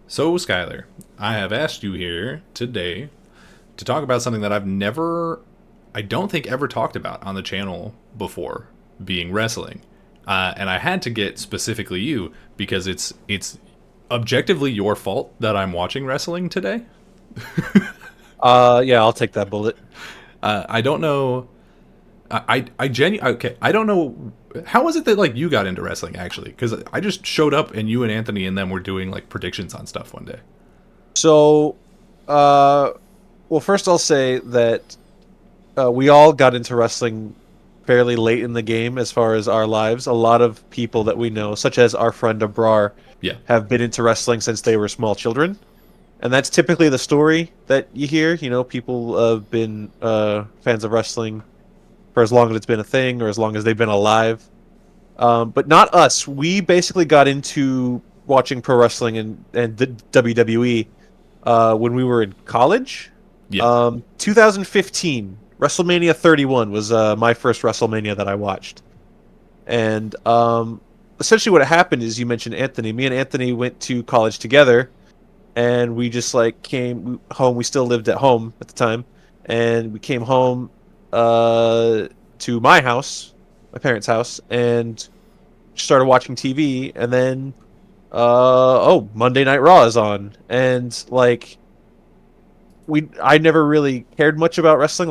So, Skyler, I have asked you here today to talk about something that I don't think ever talked about on the channel before, being wrestling. And I had to get specifically you because it's objectively your fault that I'm watching wrestling today. Yeah, I'll take that bullet. I don't know. Okay. I don't know. How was it that like you got into wrestling actually? Because I just showed up and you and Anthony and them were doing like predictions on stuff one day. So, uh, well, first I'll say that we all got into wrestling fairly late in the game as far as our lives. A lot of people that we know, such as our friend Abrar, Yeah. have been into wrestling since they were small children. And that's typically the story that you hear. You know, people have been fans of wrestling for as long as it's been a thing or as long as they've been alive. But not us. We basically got into watching pro wrestling and the WWE when we were in college. Yeah. 2015, WrestleMania 31 was my first WrestleMania that I watched. And essentially what happened is you mentioned Anthony. Me and Anthony went to college together, and we just like came home. We still lived at home at the time, and we came home to my house, my parents' house, and started watching TV. And then, Monday Night Raw is on, and like I never really cared much about wrestling.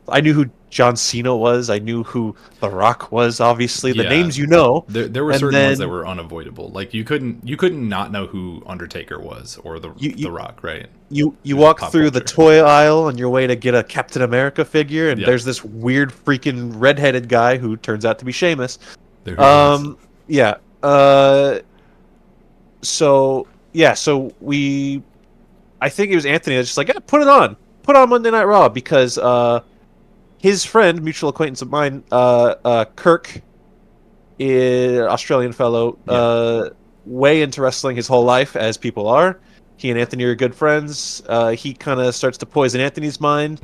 I knew who John Cena was. I knew who The Rock was. Obviously, the Yeah. names you know. There were And certain ones that then were unavoidable. Like you couldn't not know who Undertaker was or the you the you Rock, right? you It was just walk pop through the culture. toy aisle on your way to get a Captain America figure, and Yeah. there's this weird freaking redheaded guy who turns out to be Sheamus. There he is. Um, yeah. So I think it was Anthony that's just like, yeah, put on Monday Night Raw because his friend, mutual acquaintance of mine, Kirk, Australian fellow, Yeah. way into wrestling his whole life, as people are. He and Anthony are good friends. He kind of starts to poison Anthony's mind,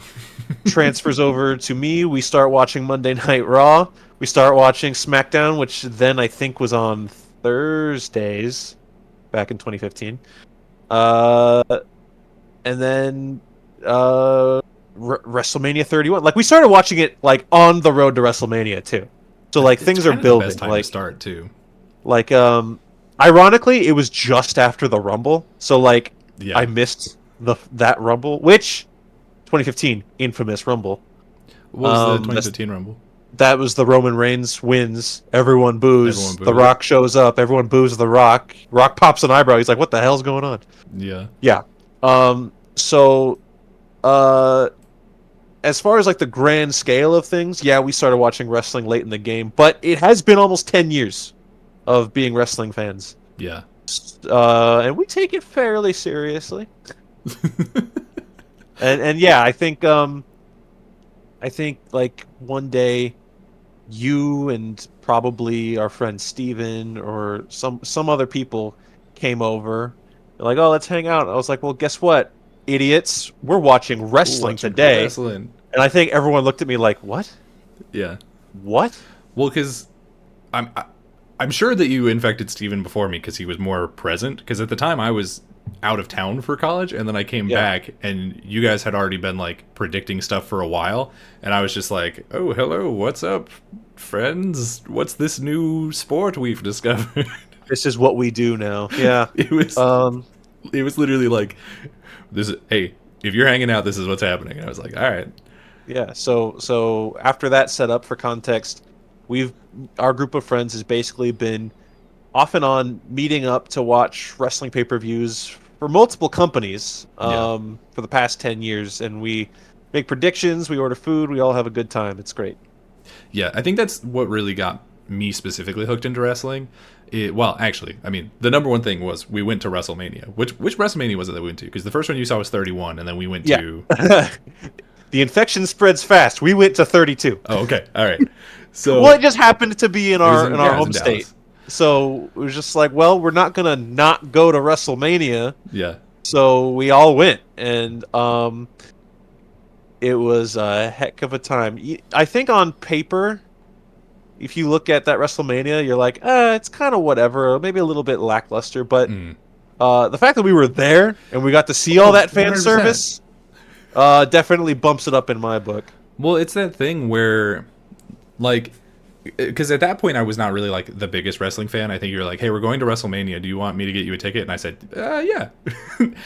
transfers over to me. We start watching Monday Night Raw. We start watching SmackDown, which then I think was on Thursdays back in 2015. Uh, and then WrestleMania 31. Like we started watching it like on the road to WrestleMania too. So like It's things are kind of the best building. time to start too. Like ironically, it was just after the Rumble. So like I Yeah. missed that Rumble, which 2015 infamous Rumble. What was the That's 2015 Rumble? that was the Roman Reigns wins. Everyone boos. Everyone The booed. Rock shows up. Everyone boos The Rock. Rock pops an eyebrow. He's like, "What the hell's going on?" Yeah. Yeah. So, uh, as far as like the grand scale of things, yeah, we started watching wrestling late in the game, but it has been almost 10 years of being wrestling fans. Yeah. And we take it fairly seriously. And yeah, I think like one day you and probably our friend Steven or some other people came over. They're like, "Oh, let's hang out." I was like, "Well, guess what, idiots? We're watching wrestling Watching pro today." wrestling. And I think everyone looked at me like, "What? Yeah. What?" Well, because I'm sure that you infected Steven before me because he was more present. Because at the time I was out of town for college, and then I came Yeah. back, and you guys had already been like predicting stuff for a while, and I was just like, "Oh, hello, what's up, friends? What's this new sport we've discovered?" This is what we do now. Yeah. it was Um it was literally like, "This is hey, if you're hanging out, this is what's happening." And I was like, "All right, yeah, so after that setup for context, we've our group of friends has basically been off and on meeting up to watch wrestling pay-per-views for multiple companies yeah." for the past 10 years, and we make predictions, we order food, we all have a good time. It's great. Yeah, I think that's what really got me specifically hooked into wrestling. Well, actually, I mean, the number one thing was we went to WrestleMania. Which WrestleMania was it that we went to? Because the first one you saw was 31, and then we went Yeah. to. The infection spreads fast. We went to 32. Oh, okay, all right. So Well, it just happened to be in it was our in, in yeah, our it was home in state. Dallas. So it was just like, well, we're not gonna not go to WrestleMania. Yeah, So we all went, and it was a heck of a time. I think on paper, if you look at that WrestleMania, you're like, it's kind of whatever, maybe a little bit lackluster. But mm, The fact that we were there and we got to see all that fan 100%. service definitely bumps it up in my book. Well, it's that thing where, like, because at that point I was not really like the biggest wrestling fan. I think you're like, hey, we're going to WrestleMania. Do you want me to get you a ticket? And I said, yeah.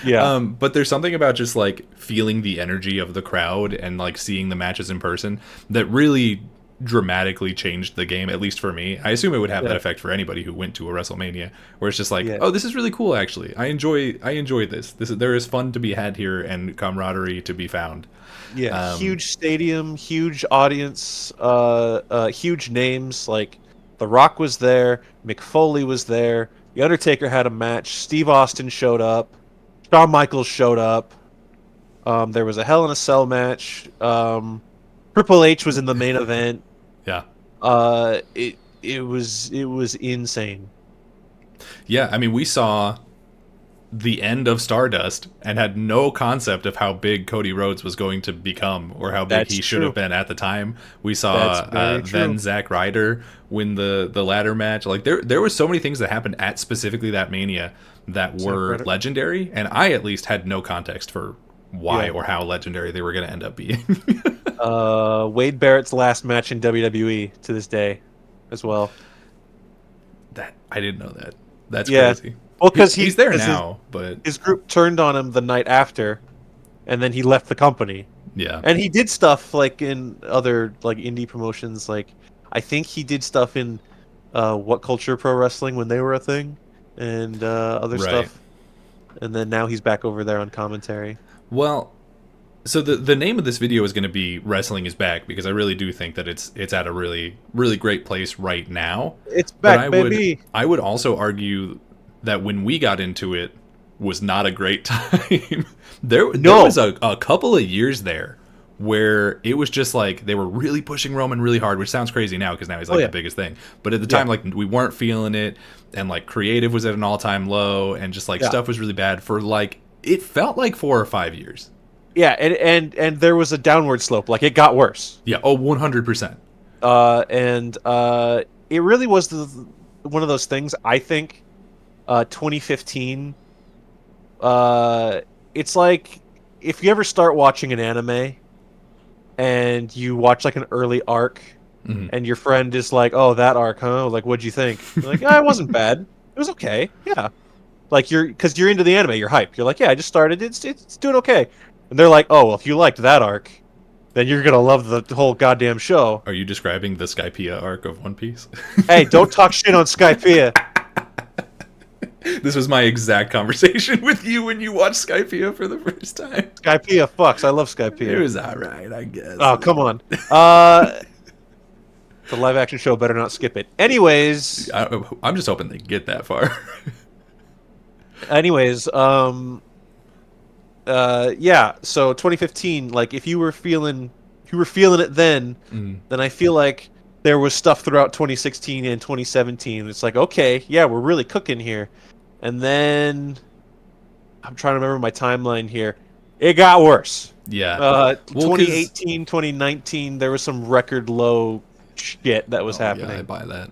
Yeah. But there's something about just like feeling the energy of the crowd and like seeing the matches in person that really dramatically changed the game, at least for me. I assume it would have that effect for anybody who went to a WrestleMania, where it's just like, oh, this is really cool. Actually, I enjoy this. There is fun to be had here and camaraderie to be found. Yeah, huge stadium, huge audience, huge names. Like The Rock was there, Mick Foley was there, The Undertaker had a match, Steve Austin showed up, Shawn Michaels showed up. There was a Hell in a Cell match. Triple H was in the main event. Yeah. It was insane. Yeah, I mean, we saw the end of Stardust and had no concept of how big Cody Rhodes was going to become or how big he should have been at the time. We saw then Zack Ryder win the ladder match. Like there was so many things that happened at specifically that Mania that were legendary, and I at least had no context for why or how legendary they were going to end up being. Wade Barrett's last match in WWE to this day as well. That I didn't know that. That's crazy. Well, because he's there now, but his group turned on him the night after, and then he left the company. Yeah, and he did stuff like in other like indie promotions. Like I think he did stuff in What Culture Pro Wrestling when they were a thing, and other stuff. And then now he's back over there on commentary. Well, so the name of this video is going to be "Wrestling is Back" because I really do think that it's at a really great place right now. It's back, baby. I would also argue that when we got into it was not a great time. there was a couple of years there where it was just like they were really pushing Roman really hard, which sounds crazy now because now he's like the biggest thing. But at the time, like we weren't feeling it, and like creative was at an all-time low, and just like stuff was really bad for like it felt like 4 or 5 years. Yeah, and there was a downward slope. Like it got worse. Yeah. Oh, 100%. It really was one of those things. I think 2015. It's like if you ever start watching an anime and you watch like an early arc, and your friend is like, "Oh, that arc, huh? Like, what'd you think?" You're like, "Oh, it wasn't bad. It was okay. Yeah." Like because you're into the anime, you're hyped. You're like, "Yeah, I just started. It's doing okay." And they're like, "Oh, well, if you liked that arc, then you're gonna love the whole goddamn show." Are you describing the Skypiea arc of One Piece? Hey, don't talk shit on Skypiea. This was my exact conversation with you when you watched Skypiea for the first time. Skypiea fucks. I love Skypiea. It was alright, I guess. Oh, come on. The live action show better not skip it. Anyways, I'm just hoping they get that far. Anyways, yeah. So 2015, like if you were feeling it then I feel like there was stuff throughout 2016 and 2017. It's like, okay, yeah, we're really cooking here. And then I'm trying to remember my timeline here. It got worse. Yeah. 2018, 2019, there was some record low shit that was happening. Yeah, I buy that.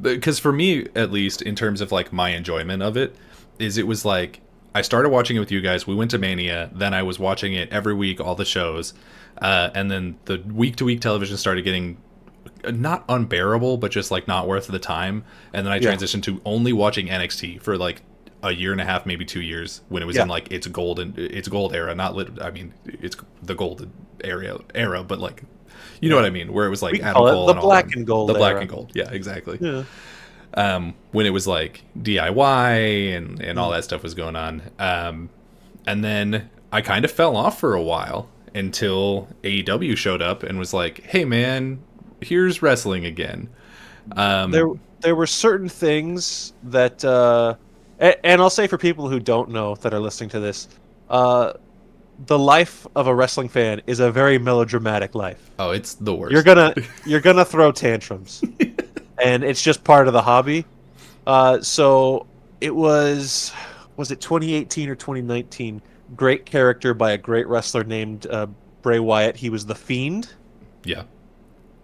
Because for me, at least, in terms of like my enjoyment of it, is it was like I started watching it with you guys. We went to Mania. Then I was watching it every week, all the shows. And then the week-to-week television started getting not unbearable, but just like not worth the time. And then I transitioned to only watching NXT for like a year and a half, maybe 2 years, when it was in like its gold era. I mean, it's the golden era, but like, you know what I mean, where it was like Adam Cole, the black and gold, the black and gold. Yeah, exactly. Yeah. When it was like DIY and all that stuff was going on. And then I kind of fell off for a while until AEW showed up and was like, hey man, here's wrestling again. There were certain things that, and I'll say for people who don't know that are listening to this, the life of a wrestling fan is a very melodramatic life. Oh, it's the worst. You're gonna throw tantrums, and it's just part of the hobby. So it was it 2018 or 2019? Great character by a great wrestler named Bray Wyatt. He was the Fiend. Yeah.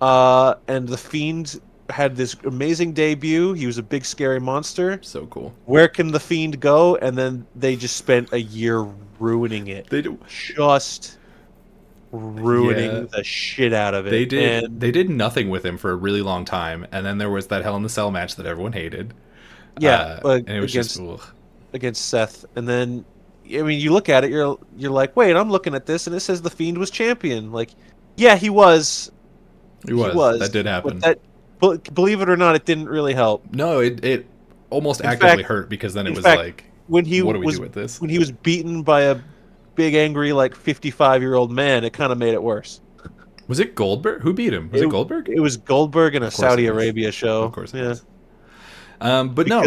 And the Fiend had this amazing debut. He was a big scary monster. So cool. Where can the Fiend go? And then they just spent a year ruining it. They do. Just ruining Yeah. the shit out of it. They did nothing with him for a really long time, and then there was that Hell in the Cell match that everyone hated. And it was against Seth, and then I mean, you look at it, you're like, wait, I'm looking at this, and it says the Fiend was champion. Like, yeah, he was. He was. That did happen. But believe it or not, it didn't really help. No, it almost actively hurt, because then it was like, when he what do we do with this? When he was beaten by a big, angry, like 55-year-old man, it kind of made it worse. Was it Goldberg? Who beat him? Was it Goldberg? It was Goldberg in a Saudi Arabia show. Of course, yeah.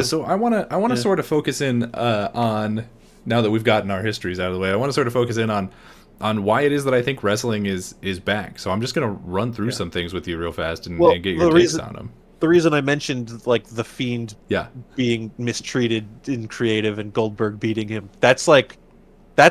So I want to sort of focus in on, now that we've gotten our histories out of the way, I want to sort of focus in on why it is that I think wrestling is back. So I'm just going to run through some things with you real fast and get your takes on them. The reason I mentioned like the Fiend being mistreated in creative and Goldberg beating him, that's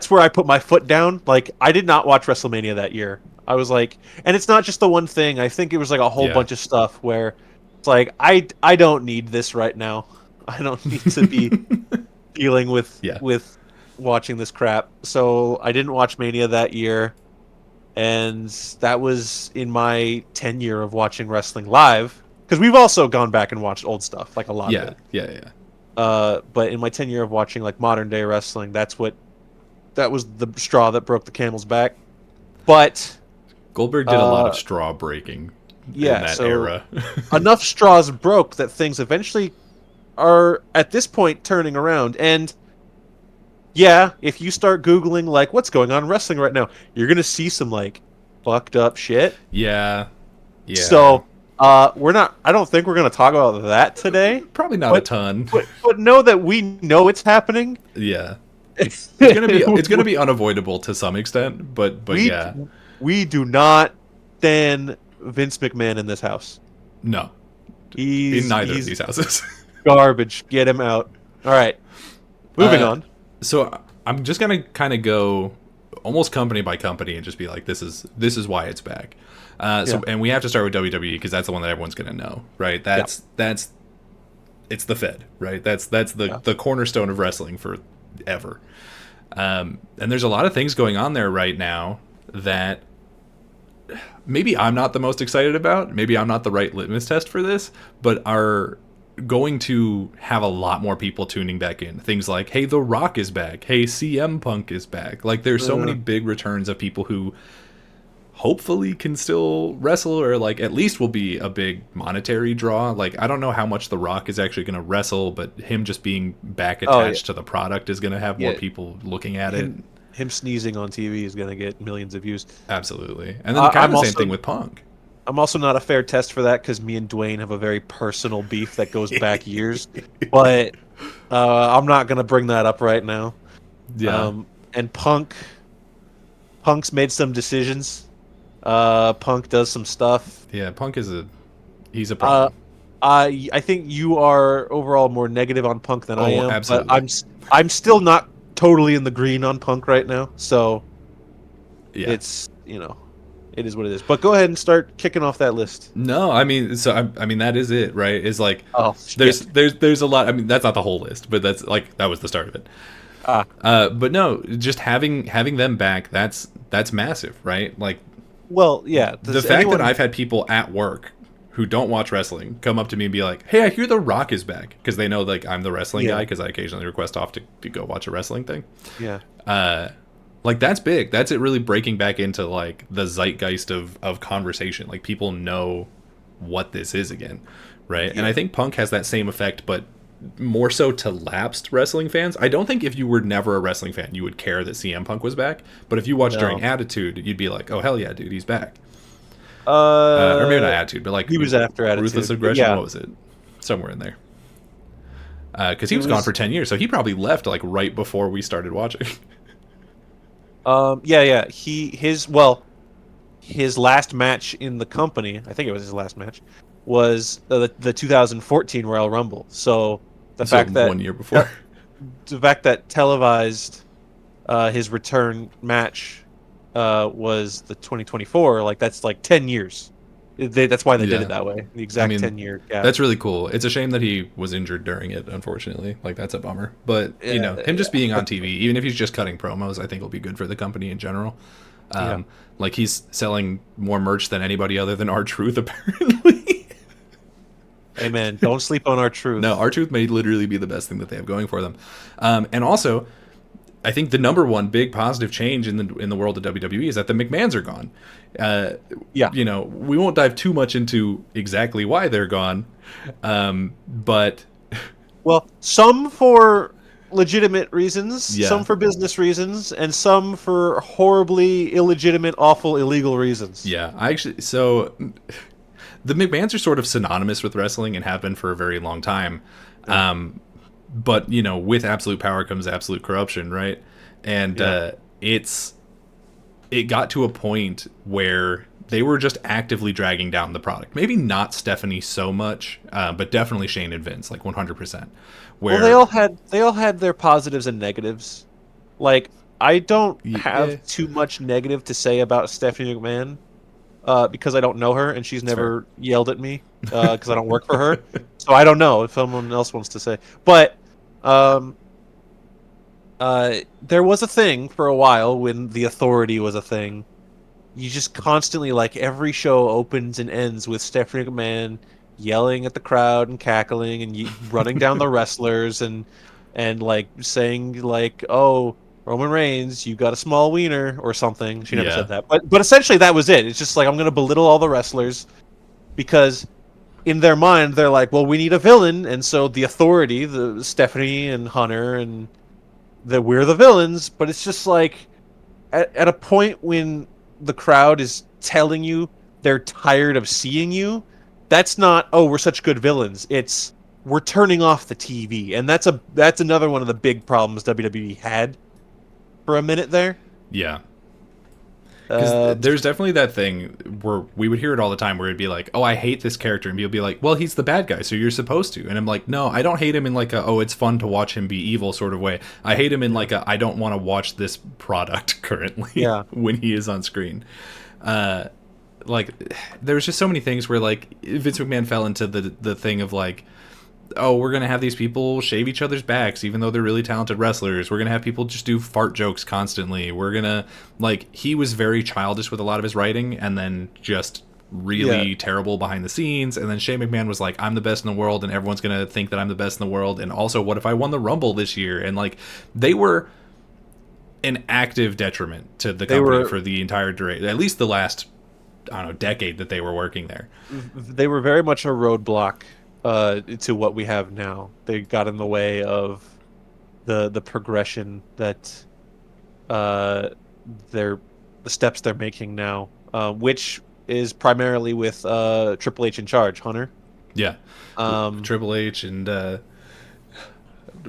where I put my foot down. Like, I did not watch WrestleMania that year. I was like, and it's not just the one thing. I think it was like a whole bunch of stuff where it's like, I don't need this right now. I don't need to be dealing with watching this crap. So I didn't watch Mania that year, and that was in my tenure of watching wrestling live, because we've also gone back and watched old stuff, like a lot of it. But in my tenure of watching like modern day wrestling, that was the straw that broke the camel's back. But Goldberg did a lot of straw breaking in that era. Enough straws broke that things eventually are at this point turning around. And yeah, if you start Googling like what's going on in wrestling right now, you're gonna see some like fucked up shit. Yeah. So I don't think we're gonna talk about that today. Probably not a ton. But know that we know it's happening. Yeah. It's gonna be unavoidable to some extent, but we do not stand Vince McMahon in this house. No, he's in neither of these houses. Garbage. Get him out. All right, moving on. So I'm just gonna kind of go almost company by company and just be like, this is why it's back. And we have to start with WWE, because that's the one that everyone's gonna know, right? That's it's the Fed, right? That's the cornerstone of wrestling forever. And there's a lot of things going on there right now that maybe I'm not the most excited about. Maybe I'm not the right litmus test for this, but are going to have a lot more people tuning back in. Things like, hey, The Rock is back. Hey, CM Punk is back. Like, there's so many big returns of people who hopefully can still wrestle, or like at least will be a big monetary draw. Like, I don't know how much The Rock is actually going to wrestle, but him just being back attached to the product is going to have more people looking at it. Him sneezing on TV is going to get millions of views. Absolutely. And then kind of the same thing with Punk. I'm also not a fair test for that, because me and Dwayne have a very personal beef that goes back years. But I'm not going to bring that up right now. Yeah. And Punk's made some decisions. Punk does some stuff. Yeah, Punk he's a problem. I think you are overall more negative on Punk than I am. Absolutely. But I'm still not totally in the green on Punk right now. So it's, it is what it is. But go ahead and start kicking off that list. No, I mean that is it, right? Is like there's a lot. I mean, that's not the whole list, but that's like that was the start of it. But no, just having them back, that's massive, right? Like, well, yeah. The fact that I've had people at work who don't watch wrestling come up to me and be like, "Hey, I hear The Rock is back," because they know like I'm the wrestling guy, because I occasionally request off to go watch a wrestling thing. Yeah. Like, that's big. That's it really breaking back into like the zeitgeist of conversation. Like, people know what this is again, right? Yeah. And I think Punk has that same effect, but more so to lapsed wrestling fans. I don't think if you were never a wrestling fan, you would care that CM Punk was back. But if you watched during Attitude, you'd be like, "Oh hell yeah, dude, he's back." Or maybe not Attitude, but like he was after Attitude. Ruthless Aggression. Yeah. What was it? Somewhere in there. Because he was gone for 10 years, so he probably left like right before we started watching. Yeah. His last match in the company, I think it was his last match, was the 2014 Royal Rumble. So the fact that 1 year before, the fact that televised his return match was the 2024, like that's like 10 years. That's why they did Yeah. it that way. The I exact mean, 10-year gap. that's really cool. It's a shame that he was injured during it, unfortunately. Like, that's a bummer. But, you know, him just being on But TV, even if he's just cutting promos, I think will be good for the company in general. yeah. Like, he's selling more merch than anybody other than R-Truth, apparently. Hey man, don't sleep on our No, truth. R-Truth may literally be the best thing that they have going for them. And also, I think the number one big positive change in the world of WWE is that the McMahons are gone. Uh, Yeah. you know, we won't dive too much into exactly why they're gone, but Well, some for legitimate reasons, some yeah, for business reasons, and some for horribly illegitimate, awful, illegal reasons. yeah. I actually so the McMahons are sort of synonymous with wrestling and have been for a very long time. Yeah. But you know, with absolute power comes absolute corruption, right? And Yeah. it got to a point where they were just actively dragging down the product. Maybe not Stephanie so much, but definitely Shane and Vince, like 100%. Well, Where they all had their positives and negatives. Like, I don't yeah, have too much negative to say about Stephanie McMahon, because I don't know her and she's it's fair. never yelled at me, because I don't work for her. So I don't know if someone else wants to say. But um, there was a thing for a while when the Authority was a thing. You just constantly, like, every show opens and ends with Stephanie McMahon yelling at the crowd and cackling and running down the wrestlers and like saying like, "Oh, Roman Reigns, you got a small wiener" or something. She never Yeah, said that, but essentially that was it. It's just like, I'm gonna belittle all the wrestlers because in their mind they're like, well, we need a villain, and so the Authority, the Stephanie and Hunter, and that we're the villains. But it's just like, at a point when the crowd is telling you they're tired of seeing you, that's not, oh, we're such good villains. It's, we're turning off the TV, and that's another one of the big problems WWE had for a minute there. yeah. Because Uh, there's definitely that thing where we would hear it all the time where it'd be like, oh, I hate this character. And people be like, well, he's the bad guy, so you're supposed to. And I'm like, no, I don't hate him in like a, oh, it's fun to watch him be evil sort of way. I hate him in like a, I don't want to watch this product currently yeah, when he is on screen. Like, there's just so many things where like Vince McMahon fell into the thing of like, oh, we're gonna have these people shave each other's backs, even though they're really talented wrestlers. We're gonna have people just do fart jokes constantly. We're gonna like he was very childish with a lot of his writing, and then just really yeah, terrible behind the scenes. And then Shane McMahon was like, I'm the best in the world, and everyone's gonna think that I'm the best in the world. And also, what if I won the Rumble this year? And like they were an active detriment to the they company were for the entire duration, at least the last I don't know decade that they were working there. they were very much a roadblock to what we have now. They got in the way of the progression that uh, they're the steps they're making now, which is primarily with Triple H in charge, Hunter. Yeah, Um, Triple H and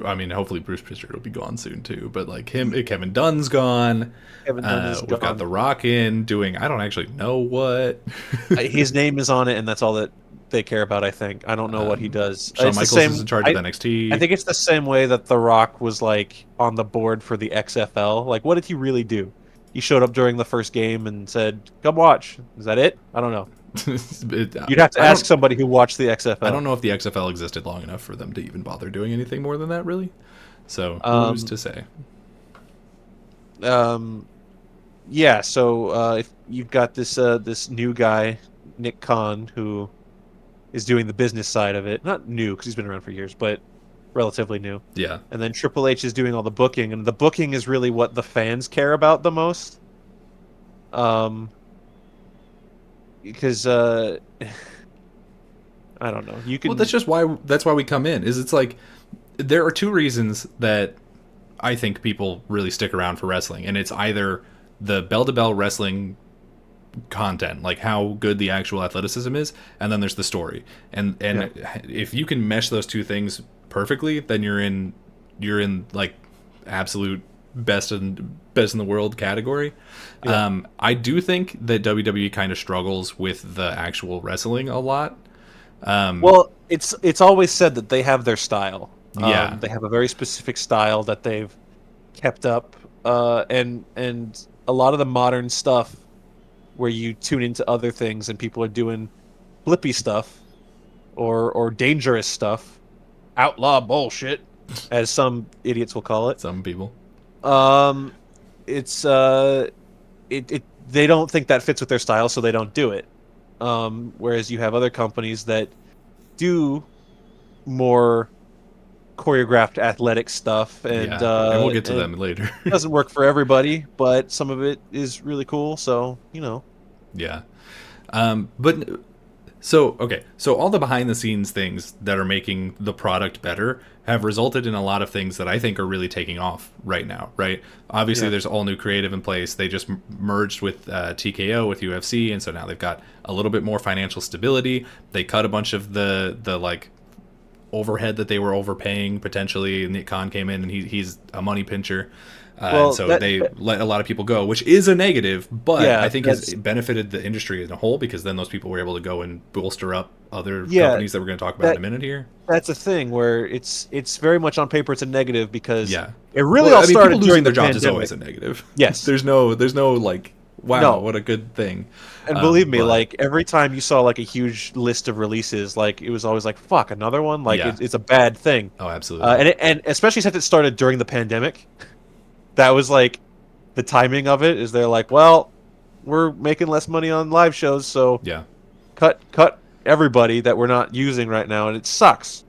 I mean, hopefully Bruce Prichard will be gone soon too. But like him, Kevin Dunn's gone. Kevin Dunn is We've got gone. The Rock in doing I don't actually know what. His name is on it, and that's all that they care about. I think. I don't know what he does. Shawn It's the Michaels is same. in charge of I NXT. think it's the same way that The Rock was like on the board for the XFL. Like, what did he really do? He showed up during the first game and said, "Come watch." Is that it? I don't know. You'd have to I ask don't. somebody who watched the I don't XFL. know if the XFL existed long enough for them to even bother doing anything more than that, really. So who's Um, to say? um, yeah. So if you've got this new guy, Nick Khan, who is doing the business side of it. Not new because he's been around for years, but relatively new. Yeah. And then Triple H is doing all the booking, and the booking is really what the fans care about the most. Um, because I don't know. You Well, that's can, just why. That's why we come in. Is it's like there are two reasons that I think people really stick around for wrestling, and it's either the bell to bell wrestling content, like how good the actual athleticism is, and then there's the story. And yeah, if you can mesh those two things perfectly, then you're in like absolute best in the world category. yeah. I do think that WWE kind of struggles with the actual wrestling a lot. Well, it's always said that they have their style. Yeah, They have a very specific style that they've kept up, and a lot of the modern stuff where you tune into other things and people are doing flippy stuff or dangerous stuff, outlaw bullshit, as some idiots will call it. Some people. Um, it's it they don't think that fits with their style, so they don't do it. Whereas you have other companies that do more choreographed athletic stuff, and And we'll get to and them later. it doesn't work for everybody, but some of it is really cool. So Yeah. But so okay, so all the behind the scenes things that are making the product better have resulted in a lot of things that I think are really taking off right now, right? Obviously, Yeah. there's all new creative in place. They just merged with TKO with UFC, and so now they've got a little bit more financial stability. They cut a bunch of the like overhead that they were overpaying potentially, and Nick Khan came in and he's a money pincher. Well, And so they let a lot of people go, which is a negative, but Yeah, I think has benefited the industry as a whole, because then those people were able to go and bolster up other Yeah, companies that we're going to talk about in a minute here. that's a thing where it's very much on paper it's a negative because Yeah. it really Well, all I mean, started people during losing their the jobs is pandemic. always a negative. Yes. there's no like, wow, No. what a good thing. And believe me, but- like every time you saw like a huge list of releases, like it was always like, "Fuck, another one!" Like Yeah. it's a bad thing. Oh, absolutely. And especially since it started during the pandemic, that was like the timing of it. Is they're like, well, we're making less money on live shows, so yeah. cut everybody that we're not using right now, and it sucks.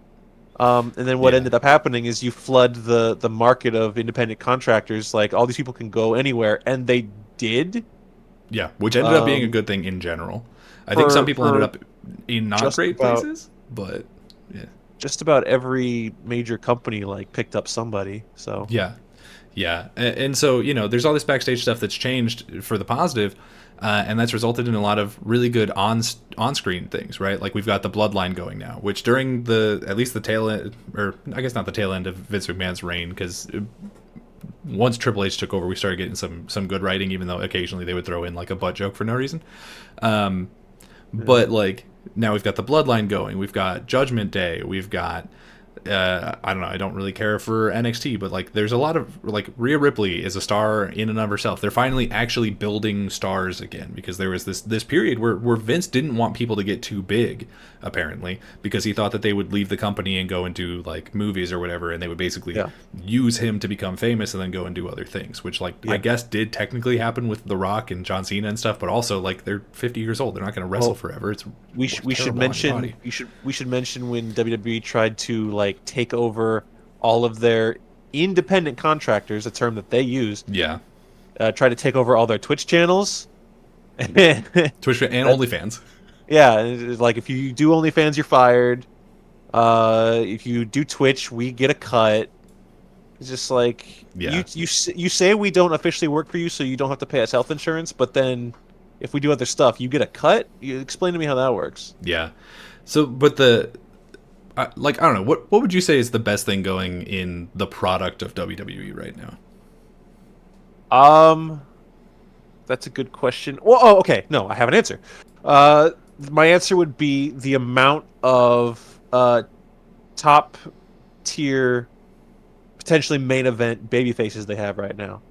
And then what Yeah. ended up happening is you flood the market of independent contractors. Like all these people can go anywhere, and they did. Yeah, which ended up being a Um, good thing in general. I think some people ended up in not just great about- places, but yeah. Just about every major company like picked up somebody. So Yeah. Yeah. And so, there's all this backstage stuff that's changed for the positive, and that's resulted in a lot of really good on-screen things, right? Like we've got the Bloodline going now, which during at least the tail end, or I guess not the tail end of Vince McMahon's reign, because once Triple H took over, we started getting some good writing, even though occasionally they would throw in like a butt joke for no reason. But like now we've got the Bloodline going, we've got Judgment Day, we've got I don't know, I don't really care for NXT, but like there's a lot of like Rhea Ripley is a star in and of herself. They're finally actually building stars again, because there was this period where Vince didn't want people to get too big, apparently, because he thought that they would leave the company and go and do like movies or whatever, and they would basically use him to become famous and then go and do other things, which like I guess did technically happen with The Rock and John Cena and stuff, but also like they're 50 years old, they're not going to wrestle forever. It's we should mention we should mention when WWE tried to like take over all of their independent contractors, a term that they use. Yeah. Try to take over all their Twitch channels. Twitch and OnlyFans. Yeah, it's like if you do OnlyFans, you're fired. If you do Twitch, we get a cut. It's just like you say we don't officially work for you, so you don't have to pay us health insurance. But then, if we do other stuff, you get a cut. You explain to me how that works. Yeah. So, but I don't know, what would you say is the best thing going in the product of WWE right now? That's a good question. Well, okay. No, I have an answer. My answer would be the amount of top tier, potentially main event baby faces they have right now.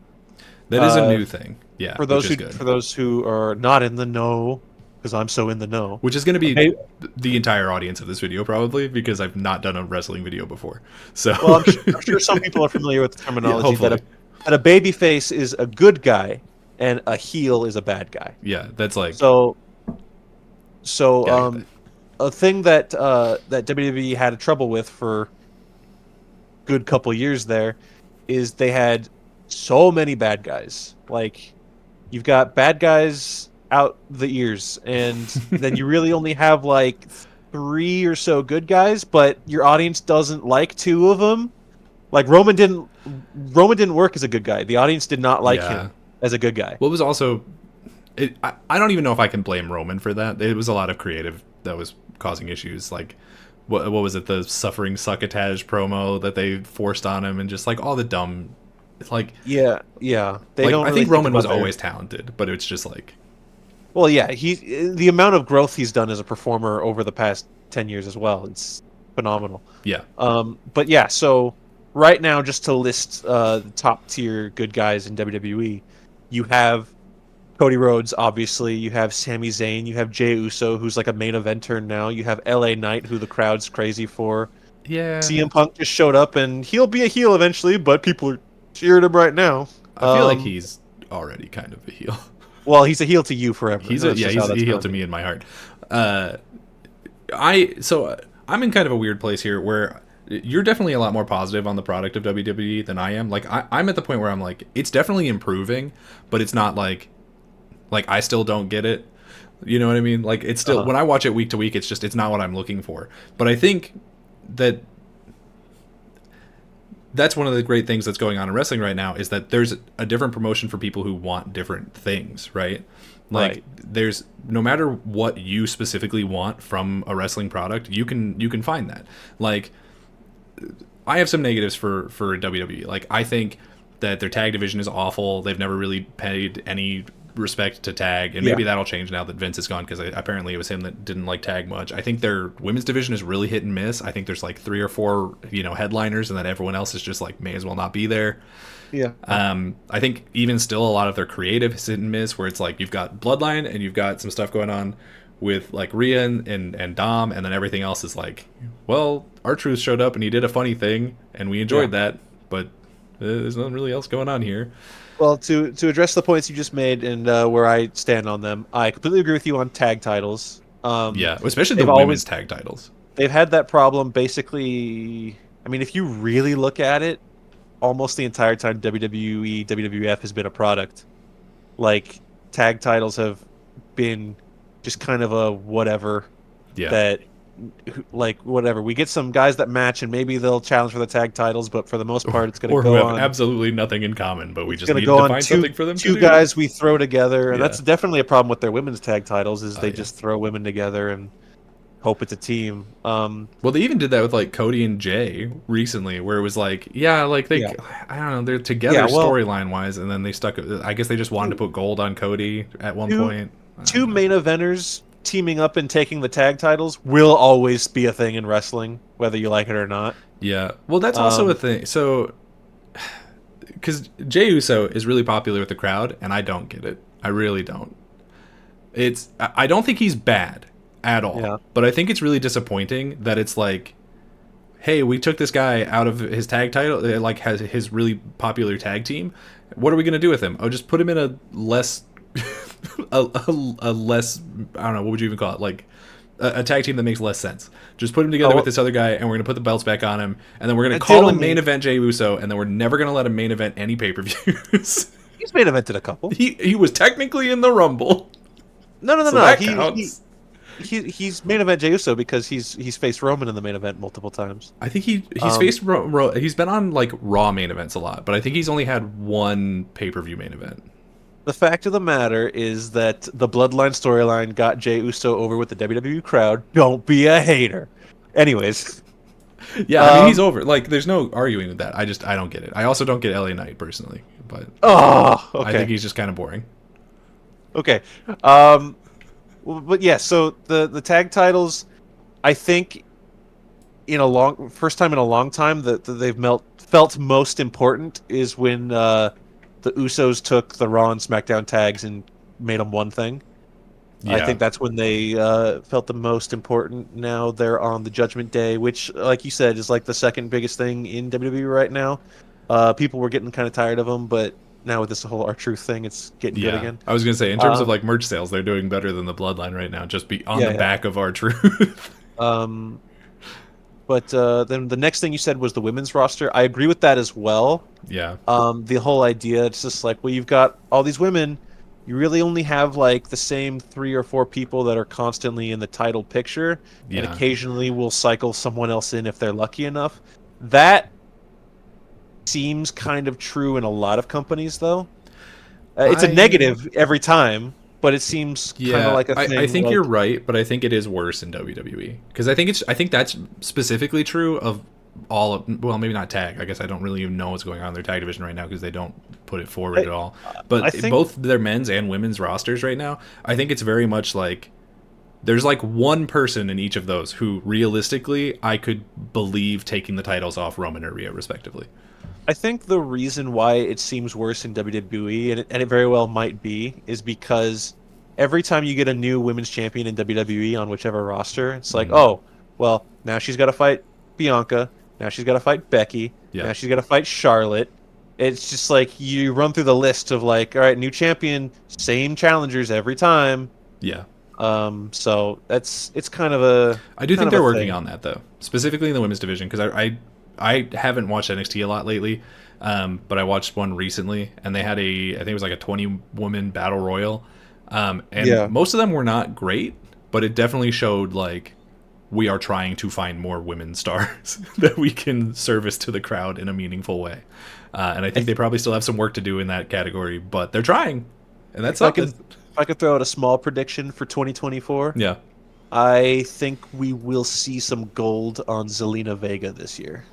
That is a new thing. Yeah. For those who are not in the know, because I'm so in the know. Which is going to be the entire audience of this video, probably, because I've not done a wrestling video before. So, well, I'm sure some people are familiar with the terminology that a baby face is a good guy and a heel is a bad guy. Yeah, that's like a thing that that WWE had trouble with for a good couple years there is they had so many bad guys. Like you've got bad guys out the ears, and then you really only have like 3 or so good guys, but your audience doesn't like 2 of them. Like Roman didn't work as a good guy. The audience did not like him as a good guy. Well, it was also I don't even know if I can blame Roman for that. It was a lot of creative that was causing issues. Like what was it, the suffering succotage promo that they forced on him, and just like all the dumb, like yeah they don't. I think Roman was always talented, but it's just like, well, yeah, the amount of growth he's done as a performer over the past 10 years as well, it's phenomenal. Yeah. But yeah, so right now, just to list the top tier good guys in WWE, you have Cody Rhodes, obviously. You have Sami Zayn. You have Jey Uso, who's like a main eventer now. You have LA Knight, who the crowd's crazy for. Yeah, CM Punk just showed up, and he'll be a heel eventually, but people are cheering him right now. I feel like he's already kind of a heel. Well, he's a heel to you forever. He's That's just how he's a that's heel gonna to be. me in my heart. I'm in kind of a weird place here where you're definitely a lot more positive on the product of WWE than I am. Like I'm at the point where I'm like, it's definitely improving, but it's not like I still don't get it. You know what I mean? Like it's still when I watch it week to week, it's not what I'm looking for. But I think that that's one of the great things that's going on in wrestling right now is that there's a different promotion for people who want different things, right? Like Right. there's no matter what you specifically want from a wrestling product, you can find that. Like I have some negatives for WWE. Like I think that their tag division is awful. They've never really paid any respect to tag, and maybe Yeah. that'll change now that Vince is gone because apparently it was him that didn't like tag much. I think their women's division is really hit and miss. I think there's like 3 or 4 headliners, and then everyone else is just like may as well not be there. Yeah. I think even still a lot of their creative is hit and miss, where it's like you've got Bloodline and you've got some stuff going on with like Rhea and Dom, and then everything else is like, well, R-Truth showed up and he did a funny thing and we enjoyed that, but there's nothing really else going on here. Well, to address the points you just made and where I stand on them, I completely agree with you on tag titles. Yeah, especially they've the women's always tag titles. they've had that problem basically. I mean, if you really look at it, almost the entire time WWE, WWF has been a product. Like tag titles have been just kind of a whatever Yeah. that like whatever. We get some guys that match and maybe they'll challenge for the tag titles, but for the most part it's going Or to who go have on. absolutely nothing in common, but we It's just going to needed go to on find two something for them to two do. guys we throw together, and Yeah. that's definitely a problem with their women's tag titles is they yeah. just throw women together and hope it's a team. Well, they even did that with like Cody and Jay recently, where it was like, yeah, like they, Yeah. I don't know, they're together Yeah, well- storyline wise, and then they stuck. I guess they just wanted to put gold on Cody at one Two- point. Two main eventers teaming up and taking the tag titles will always be a thing in wrestling, whether you like it or not. Yeah, well, that's also a thing. So, because Jey Uso is really popular with the crowd, and I don't get it. I really don't. I don't think he's bad at all, Yeah. but I think it's really disappointing that it's like, hey, we took this guy out of his tag title, like has his really popular tag team. What are we gonna do with him? Oh, just put him in a less, a less, I don't know, what would you even call it? Like a tag team that makes less sense. Just put him together with this other guy, and we're gonna put the belts back on him, and then we're gonna call him main event Jey Uso, and then we're never gonna let him main event any pay-per-views. He's main evented a couple. He was technically in the Rumble. No. So that counts. He's main event Jey Uso because he's faced Roman in the main event multiple times. I think he's faced he's been on like Raw main events a lot, but I think he's only had one pay-per-view main event. The fact of the matter is that the Bloodline storyline got Jey Uso over with the WWE crowd. Don't be a hater. Anyways, Yeah, I mean he's over. Like there's no arguing with that. I don't get it. I also don't get LA Knight personally, but okay. I think he's just kind of boring. Okay. But yeah, so the tag titles, I think, first time in a long time that they've felt most important is when the Usos took the Raw and SmackDown tags and made them one thing. Yeah. I think that's when they felt the most important. Now they're on the Judgment Day, which, like you said, is like the second biggest thing in WWE right now. People were getting kind of tired of them, but now with this whole R-Truth thing, it's getting good again. I was gonna say in terms of like merch sales, they're doing better than the Bloodline right now. Just be on the back of R-Truth. But then the next thing you said was the women's roster. I agree with that as well. Yeah. The whole idea, it's just like, well, you've got all these women. You really only have like the same 3 or 4 people that are constantly in the title picture, and occasionally we'll cycle someone else in if they're lucky enough. That seems kind of true in a lot of companies, though. It's a negative every time, but it seems kind of like a thing. I think you're right, but I think it is worse in WWE because I think that's specifically true of all of, well, maybe not tag. I guess I don't really even know what's going on in their tag division right now because they don't put it forward at all. But I think both their men's and women's rosters right now, I think it's very much like there's like one person in each of those who realistically I could believe taking the titles off Roman or Rhea respectively. I think the reason why it seems worse in WWE, and it very well might be, is because every time you get a new women's champion in WWE on whichever roster, it's like, Mhm. oh, well, now she's got to fight Bianca, now she's got to fight Becky, Yeah, now she's got to fight Charlotte. It's just like you run through the list of like, all right, new champion, same challengers every time. yeah. So it's I do kind think of a they're working thing. on that though, specifically in the women's division because I haven't watched NXT a lot lately, but I watched one recently and they had I think it was like a 20-woman battle royal, and Yeah. most of them were not great, but it definitely showed like we are trying to find more women stars that we can service to the crowd in a meaningful way, and I think they probably still have some work to do in that category, but they're trying, and that's something. If I could throw out a small prediction for 2024, Yeah. I think we will see some gold on Zelina Vega this year.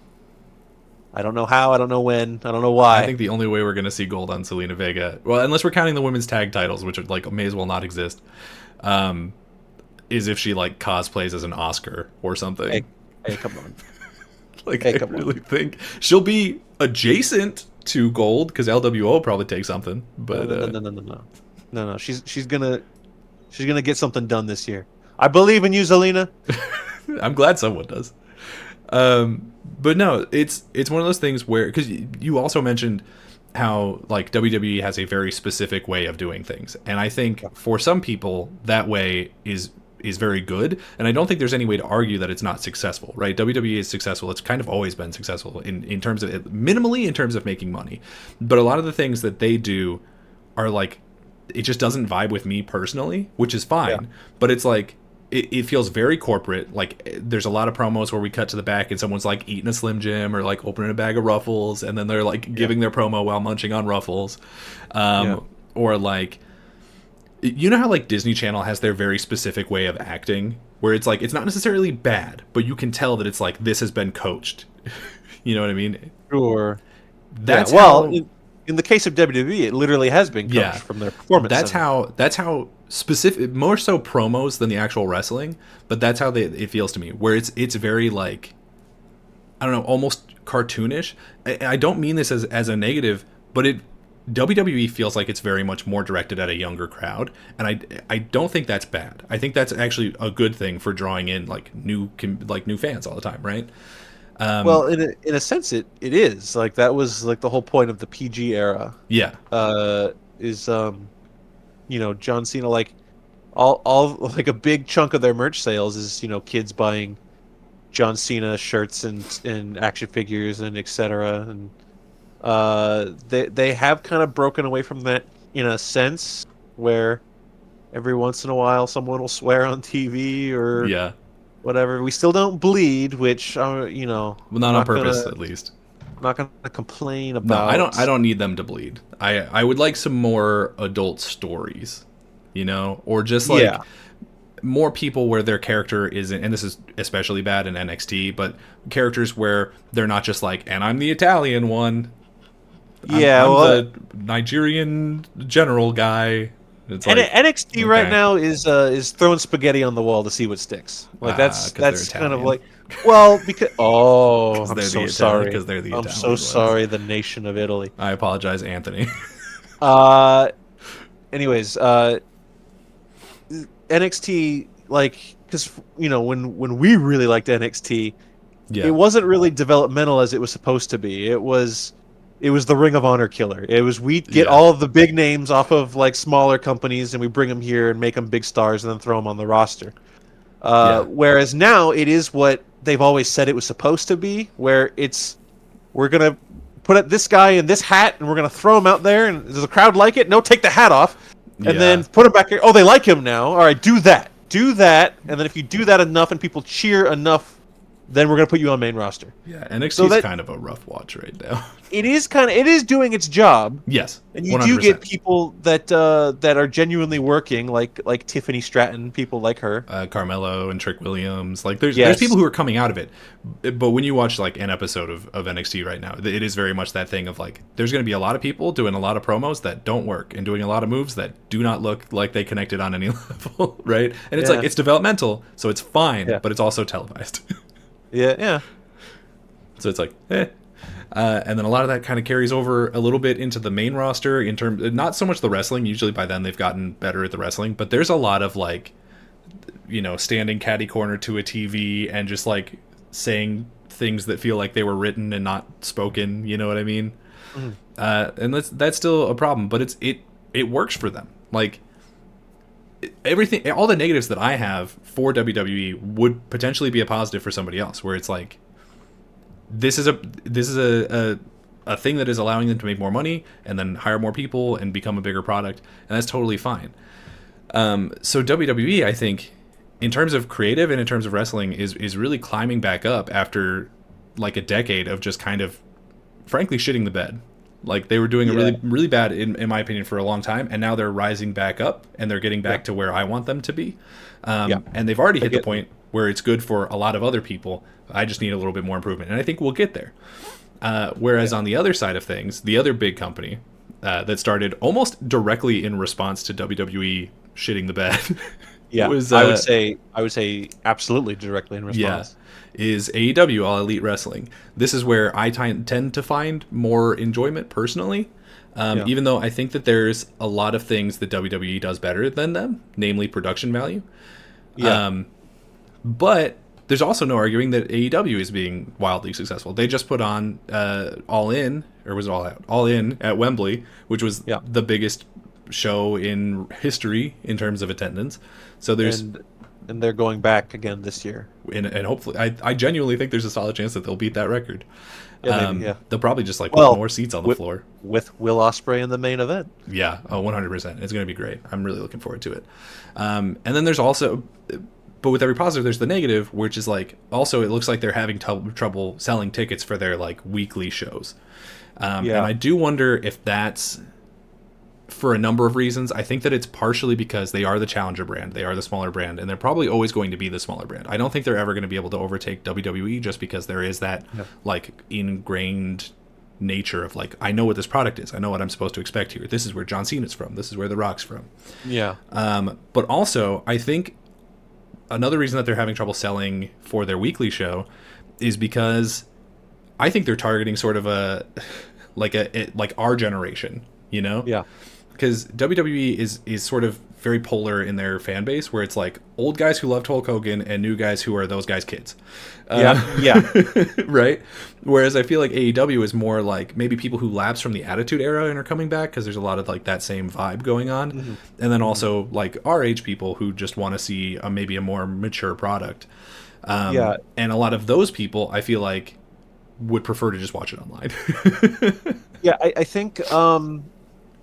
I don't know how, I don't know when, I don't know I why. think the only way we're going to see gold on Selena Vega, well, unless we're counting the women's tag titles, which are, like may as well not exist, um, is if she like cosplays as an Oscar or something. Hey, hey, come on. Like Hey, I come on. really think she'll be adjacent to gold because LWO will probably take something. No, But no, no, no, no, no, no. No, no. She's gonna get something done this year. I believe in you, Zelina. I'm glad someone does. But no, it's one of those things where because you also mentioned how like WWE has a very specific way of doing things, and I think for some people that way is very good, and I don't think there's any way to argue that it's not successful, right? WWE is successful. It's kind of always been successful in terms of minimally in terms of making money, but a lot of the things that they do are like it just doesn't vibe with me personally, which is Yeah. fine, but it's like it feels very corporate. Like there's a lot of promos where we cut to the back and someone's like eating a Slim Jim or like opening a bag of Ruffles, and then they're like Yeah. giving their promo while munching on Ruffles, Yeah. or like you know how like Disney Channel has their very specific way of acting, where it's like it's not necessarily bad, but you can tell that it's like this has been coached. You know what I mean? Sure. Yeah. That's Well, how. in the case of WWE, it literally has been coached Yeah, from their performance center. that's how specific, more so promos than the actual wrestling, but that's how it feels to me, where it's very like I don't know, almost cartoonish. I don't mean this as a negative, but it WWE feels like it's very much more directed at a younger crowd, and I don't think that's bad. I think that's actually a good thing for drawing in like new fans all the time, right? Well, in a sense, it is like that was like the whole point of the PG era. Yeah, Is John Cena like all like a big chunk of their merch sales is kids buying John Cena shirts and action figures and etc. And they have kind of broken away from that in a sense where every once in a while someone will swear on TV or yeah. whatever. We still don't bleed, which Well, I'm not on not gonna purpose, at least. complain No, about. I don't need them to bleed. I would like some more adult stories, or just Yeah, like more people where their character isn't, and this is especially bad in NXT, but characters where they're not just like, and I'm the Italian one, yeah. I'm Well, the Nigerian general guy. It's and like, NXT right okay, now is throwing spaghetti on the wall to see what sticks. Like because they're that's kind of Italian, like, well, because because I'm they're so the Italian, sorry. because they're the I'm so Italian ones. sorry, the nation of Italy. I apologize, Anthony. Uh, anyways, NXT like because when we really liked NXT, it Yeah, wasn't really developmental as it was supposed to be. It was the Ring of Honor killer. It was we get yeah, all of the big names off of like smaller companies and we bring them here and make them big stars and then throw them on the roster. yeah, Whereas now it is what they've always said it was supposed to be, where we're gonna put this guy in this hat and we're gonna throw him out there and does the crowd like it? No, take the hat off and then yeah. put him back here. Oh, they like him now. All right, do that, and then if you do that enough and people cheer enough, then we're gonna put you on main roster. Yeah, So NXT is that kind of a rough watch right now. it is doing its job. Yes, And you do get 100%. people that are genuinely working, like Tiffany Stratton, people like her. Carmelo and Trick Williams, like there's Yes. people who are coming out of it, but when you watch like an episode of NXT right now, it is very much that thing of like there's going to be a lot of people doing a lot of promos that don't work and doing a lot of moves that do not look like they connected on any level, right? And it's Yeah. like it's developmental, so it's fine, Yeah. but it's also televised. Yeah. Yeah. So it's like, eh. And then a lot of that kind of carries over a little bit into the main roster in terms, not so much the wrestling. Usually by then they've gotten better at the wrestling, but there's a lot of like, standing catty corner to a TV and just like saying things that feel like they were written and not spoken. You know what I mean? Mhm. And that's still a problem, but it works for them. Like everything, all the negatives that I have for WWE would potentially be a positive for somebody else, where it's like this is a thing that is allowing them to make more money and then hire more people and become a bigger product, and that's totally fine. So WWE, I think, in terms of creative and in terms of wrestling, is really climbing back up after like a decade of just kind of, frankly, shitting the bed. Like they were doing a really, really bad, in my opinion, for a long time, and now they're rising back up and they're getting back to where I want them to be. And they've already hit the point where it's good for a lot of other people. I just need a little bit more improvement, and I think we'll get there. Whereas on the other side of things, the other big company that started almost directly in response to WWE shitting the bed, was I would say absolutely directly in response. Is AEW, All Elite Wrestling. This is where I tend to find more enjoyment personally. Even though I think that there's a lot of things that WWE does better than them, namely production value. But there's also no arguing that AEW is being wildly successful. They just put on All In, or was it All Out? All In at Wembley, which was the biggest show in history in terms of attendance. So there's... And they're going back again this year. And hopefully... I genuinely think there's a solid chance that they'll beat that record. Maybe. They'll probably just put more seats on the floor. With Will Ospreay in the main event. Yeah, 100%. It's going to be great. I'm really looking forward to it. And then there's also... But with every positive, there's the negative, which is also it looks like they're having trouble selling tickets for their weekly shows. And I do wonder if that's for a number of reasons. I think that it's partially because they are the challenger brand, they are the smaller brand, and they're probably always going to be the smaller brand. I don't think they're ever going to be able to overtake WWE just because there is that ingrained nature of I know what this product is, I know what I'm supposed to expect here. This is where John Cena's from. This is where The Rock's from. But also, I think another reason that they're having trouble selling for their weekly show is because I think they're targeting sort of our generation, because WWE is sort of very polar in their fan base, where it's old guys who loved Hulk Hogan and new guys who are those guys' kids. Right? Whereas I feel like AEW is more maybe people who lapsed from the Attitude Era and are coming back, because there's a lot of that same vibe going on. And then also our age people who just want to see maybe a more mature product. And a lot of those people, I feel would prefer to just watch it online. I think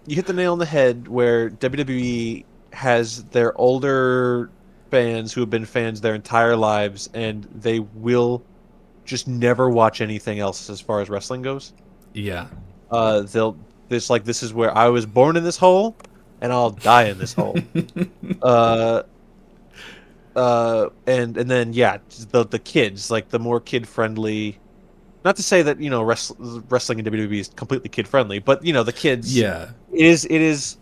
you hit the nail on the head, where WWE has their older fans who have been fans their entire lives, and they will just never watch anything else as far as wrestling goes. This is where I was born in this hole, and I'll die in this hole. And then the kids, the more kid friendly. Not to say that wrestling in WWE is completely kid friendly, but the kids. It is.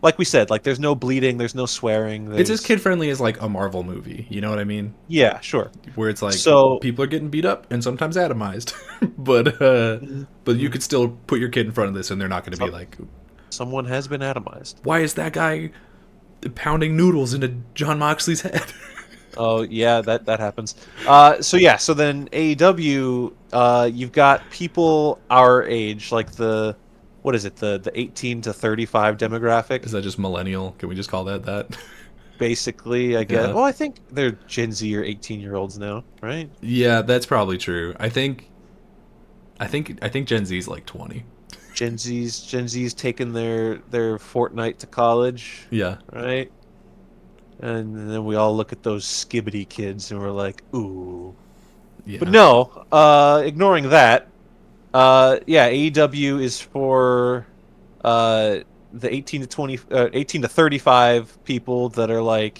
Like we said, there's no bleeding, there's no swearing. It's as kid friendly as a Marvel movie. You know what I mean? Yeah, sure. Where it's people are getting beat up and sometimes atomized, but you could still put your kid in front of this and they're not going to be someone has been atomized. Why is that guy pounding noodles into John Moxley's head? Oh yeah, that happens. So then AEW, you've got people our age, the 18 to 35 demographic. Is that just millennial? Can we just call that? Basically, I guess. Well, I think they're Gen Z or 18-year-olds now, right? Yeah, that's probably true. I think Gen Z is 20. Gen Z's taking their fortnight to college. Yeah. Right? And then we all look at those skibbity kids and we're like, ooh. Yeah. But no, ignoring that, AEW is for the 18 to 35 people that are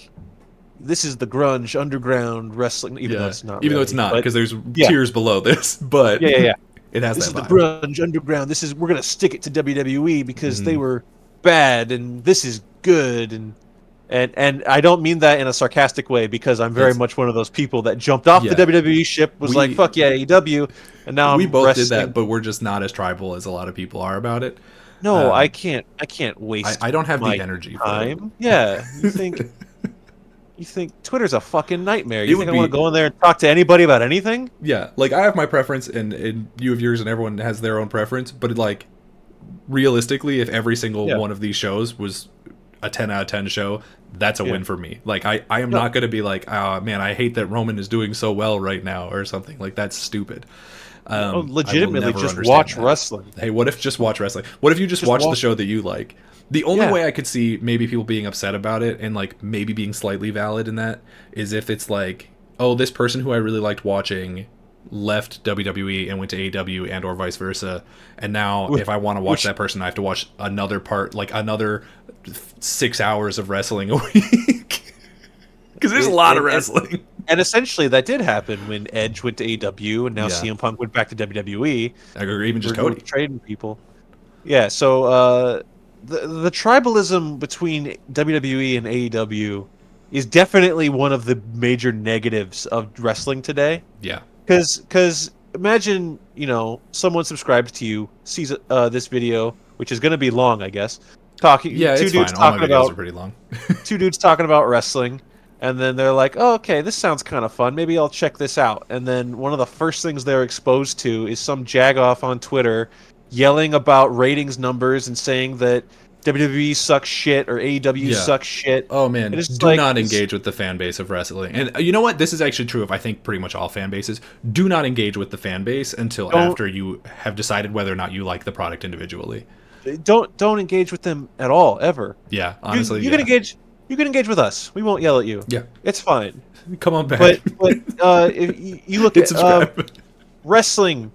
this is the grunge underground wrestling, even though it's not. Even though it's not, because there's tiers below this, but it has this that vibe. This is the grunge underground. We're gonna stick it to WWE because they were bad, and this is good, and And I don't mean that in a sarcastic way, because I'm very That's much one of those people that jumped off the yeah. WWE ship, was like, We fuck yeah, AEW, and now we I'm both did that, wrestling. but we're just not as tribal as a lot of people are about it. No, I Um, can't waste I don't have the my energy for it. time. Yeah, you think Twitter's a fucking nightmare? It You think would I want to be go in there and talk to anybody about anything? yeah. Like I have my preference, and you have yours, and everyone has their own preference. But like realistically, if every single Yeah, one of these shows was a 10 out of 10 show, that's a yeah. win for me. Like I am No, not going to be like, oh man, I hate that Roman is doing so well right now or something. Like that's stupid. no, I will legitimately, never just understand watch that. wrestling. Hey, what if just watch wrestling? What if you just Just watch the watch. show that you like? The only Yeah, way I could see maybe people being upset about it, and like maybe being slightly valid in that, is if it's like, oh, this person who I really liked watching left WWE and went to AEW, and or vice versa, and now which, if I want to watch which that person, I have to watch another part, like another 6 hours of wrestling a week, because there's a lot of and wrestling. and essentially that did happen when Edge went to AEW, and now Yeah, CM Punk went back to WWE. or even just We're Cody. trading people. Yeah, so the tribalism between WWE and AEW is definitely one of the major negatives of wrestling today. Yeah, Because imagine, someone subscribes to you, sees this video, which is going to be long, I guess, talking yeah, two it's dudes fine. All my talking videos are about pretty long. wrestling, and then they're like, "Oh, okay, this sounds kind of fun. Maybe I'll check this out." And then one of the first things they're exposed to is some jagoff on Twitter yelling about ratings numbers and saying that WWE sucks shit or AEW Yeah. sucks shit. Oh And man, it's just do like, not engage with the fan base of wrestling. And you know what? This is actually true of I think pretty much all fan bases. Do not engage with the fan base until don't after you have decided whether or not you like the product individually. don't engage with them at all ever. Yeah, You honestly, you can yeah. engage you can engage with us. We won't yell at you. Yeah. It's fine. Come on back. But if you look Hit at subscribe. wrestling,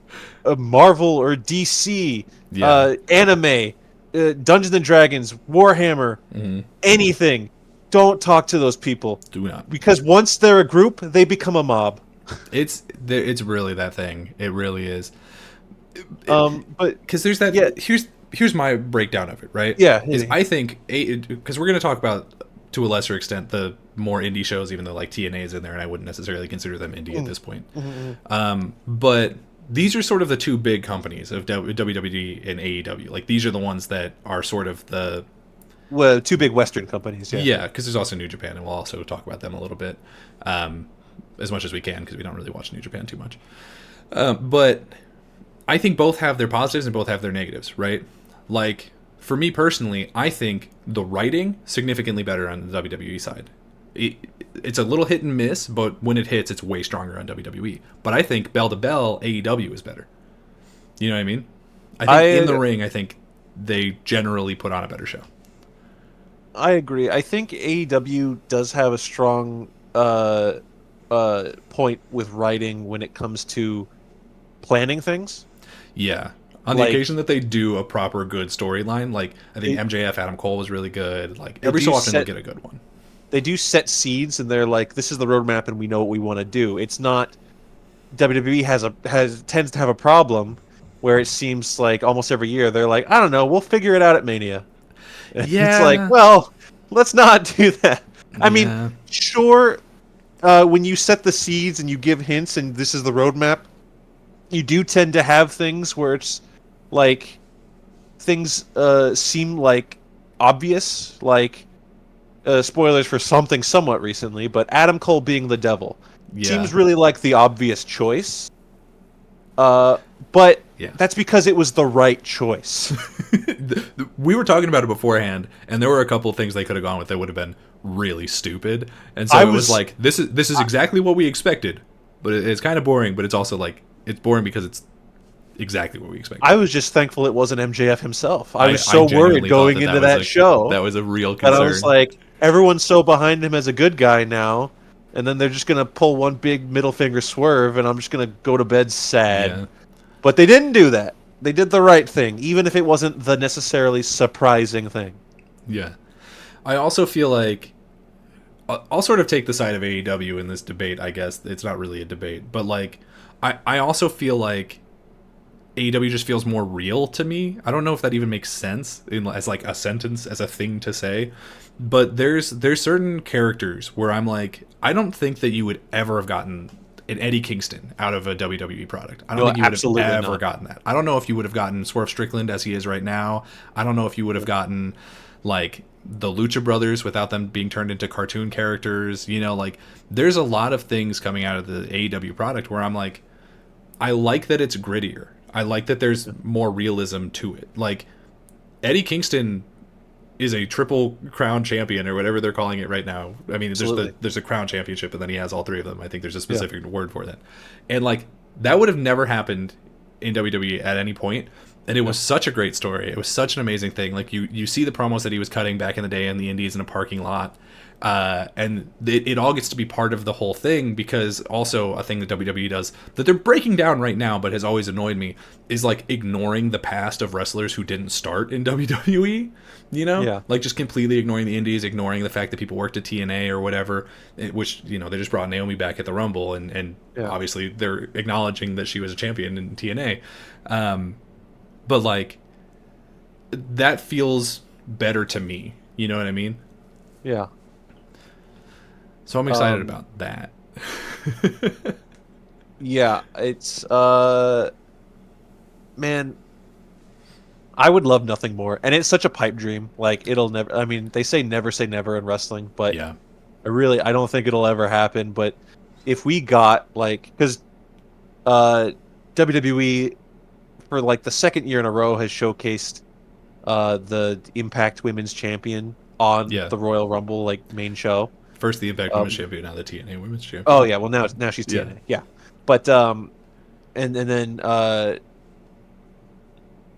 Marvel or DC, Yeah. anime, Dungeons and Dragons, Warhammer, anything. Don't talk to those people, Do not. because once they're a group, they become a mob. It's really that thing. It really is. But Because there's that. yeah, Here's my breakdown of it. Right. yeah, Is I think because we're going to talk about to a lesser extent the more indie shows, even though like TNA is in there, and I wouldn't necessarily consider them indie at this point. But these are sort of the two big companies of WWE and AEW. Like these are the ones that are sort of the well, two big Western companies. Yeah, yeah. Because there's also New Japan, and we'll also talk about them a little bit, as much as we can, because we don't really watch New Japan too much. But I think both have their positives and both have their negatives, right? Like for me personally, I think the writing significantly better on the WWE side. It's a little hit and miss, but when it hits, it's way stronger on WWE. But I think bell to bell, AEW is better. You know what I mean? I think in the ring, I think they generally put on a better show. I agree. I think AEW does have a strong point with writing when it comes to planning things. Yeah. On the Like, occasion that they do a proper good storyline, like I think They- MJF Adam Cole was really good. Like They every do so often they'll set- get a good one. they do set seeds, and they're like, "This is the roadmap, and we know what we want to do." It's not WWE tends to have a problem where it seems like almost every year they're like, "I don't know, we'll figure it out at Mania." It's like, Yeah. well, let's not do that. I mean, Yeah. sure, when you set the seeds and you give hints, and this is the roadmap, you do tend to have things where it's like things seem like obvious, like spoilers for something somewhat recently, but Adam Cole being the devil Yeah. seems really like the obvious choice. But Yeah. that's because it was the right choice. We were talking about it beforehand, and there were a couple of things they could have gone with that would have been really stupid. And so I it was was- like, this is exactly what we expected, but it's kind of boring. But it's also like it's boring because it's exactly what we expected. I was just thankful it wasn't MJF himself. I was I so genuinely worried thought going into that show that was a real that concern. I was like, everyone's so behind him as a good guy now, and then they're just gonna pull one big middle finger swerve, and I'm just gonna go to bed sad. Yeah. But they didn't do that. They did the right thing, even if it wasn't the necessarily surprising thing. Yeah. I also feel like I'll sort of take the side of AEW in this debate, I guess. It's not really a debate, but like I also feel like AEW just feels more real to me. I don't know if that even makes sense as like a sentence, as a thing to say, but there's certain characters where I'm like, I don't think that you would ever have gotten an Eddie Kingston out of a WWE product. I don't No, think you would have absolutely ever not. gotten that. I don't know if you would have gotten Swerve Strickland as he is right now. I don't know if you would have gotten like the Lucha Brothers without them being turned into cartoon characters. You know, like there's a lot of things coming out of the AEW product where I'm like, I like that it's grittier. I like that there's more realism to it. Like Eddie Kingston is a triple crown champion or whatever they're calling it right now. I mean, Absolutely. there's a crown championship and then he has all three of them. I think there's a Yeah. specific word for that. And like that would have never happened in WWE at any point. And it was such a great story. It was such an amazing thing. Like you see the promos that he was cutting back in the day in the Indies in a parking lot. And it all gets to be part of the whole thing because also a thing that WWE does that they're breaking down right now, but has always annoyed me is like ignoring the past of wrestlers who didn't start in WWE. You know, Yeah. like just completely ignoring the Indies, ignoring the fact that people worked at TNA or whatever. Which they just brought Naomi back at the Rumble, and Yeah. obviously they're acknowledging that she was a champion in TNA. But like that feels better to me. You know what I mean? Yeah. So I'm excited about that. Yeah, it's man, I would love nothing more. And it's such a pipe dream. Like it'll never I mean, they say never in wrestling, but Yeah. I don't think it'll ever happen, but if we got like cuz WWE for like the second year in a row has showcased the Impact Women's Champion on Yeah. the Royal Rumble like main show. First the Impact Women's Um, Champion, now the TNA Women's oh Champion. yeah, well now she's Yeah. TNA. Yeah. But and then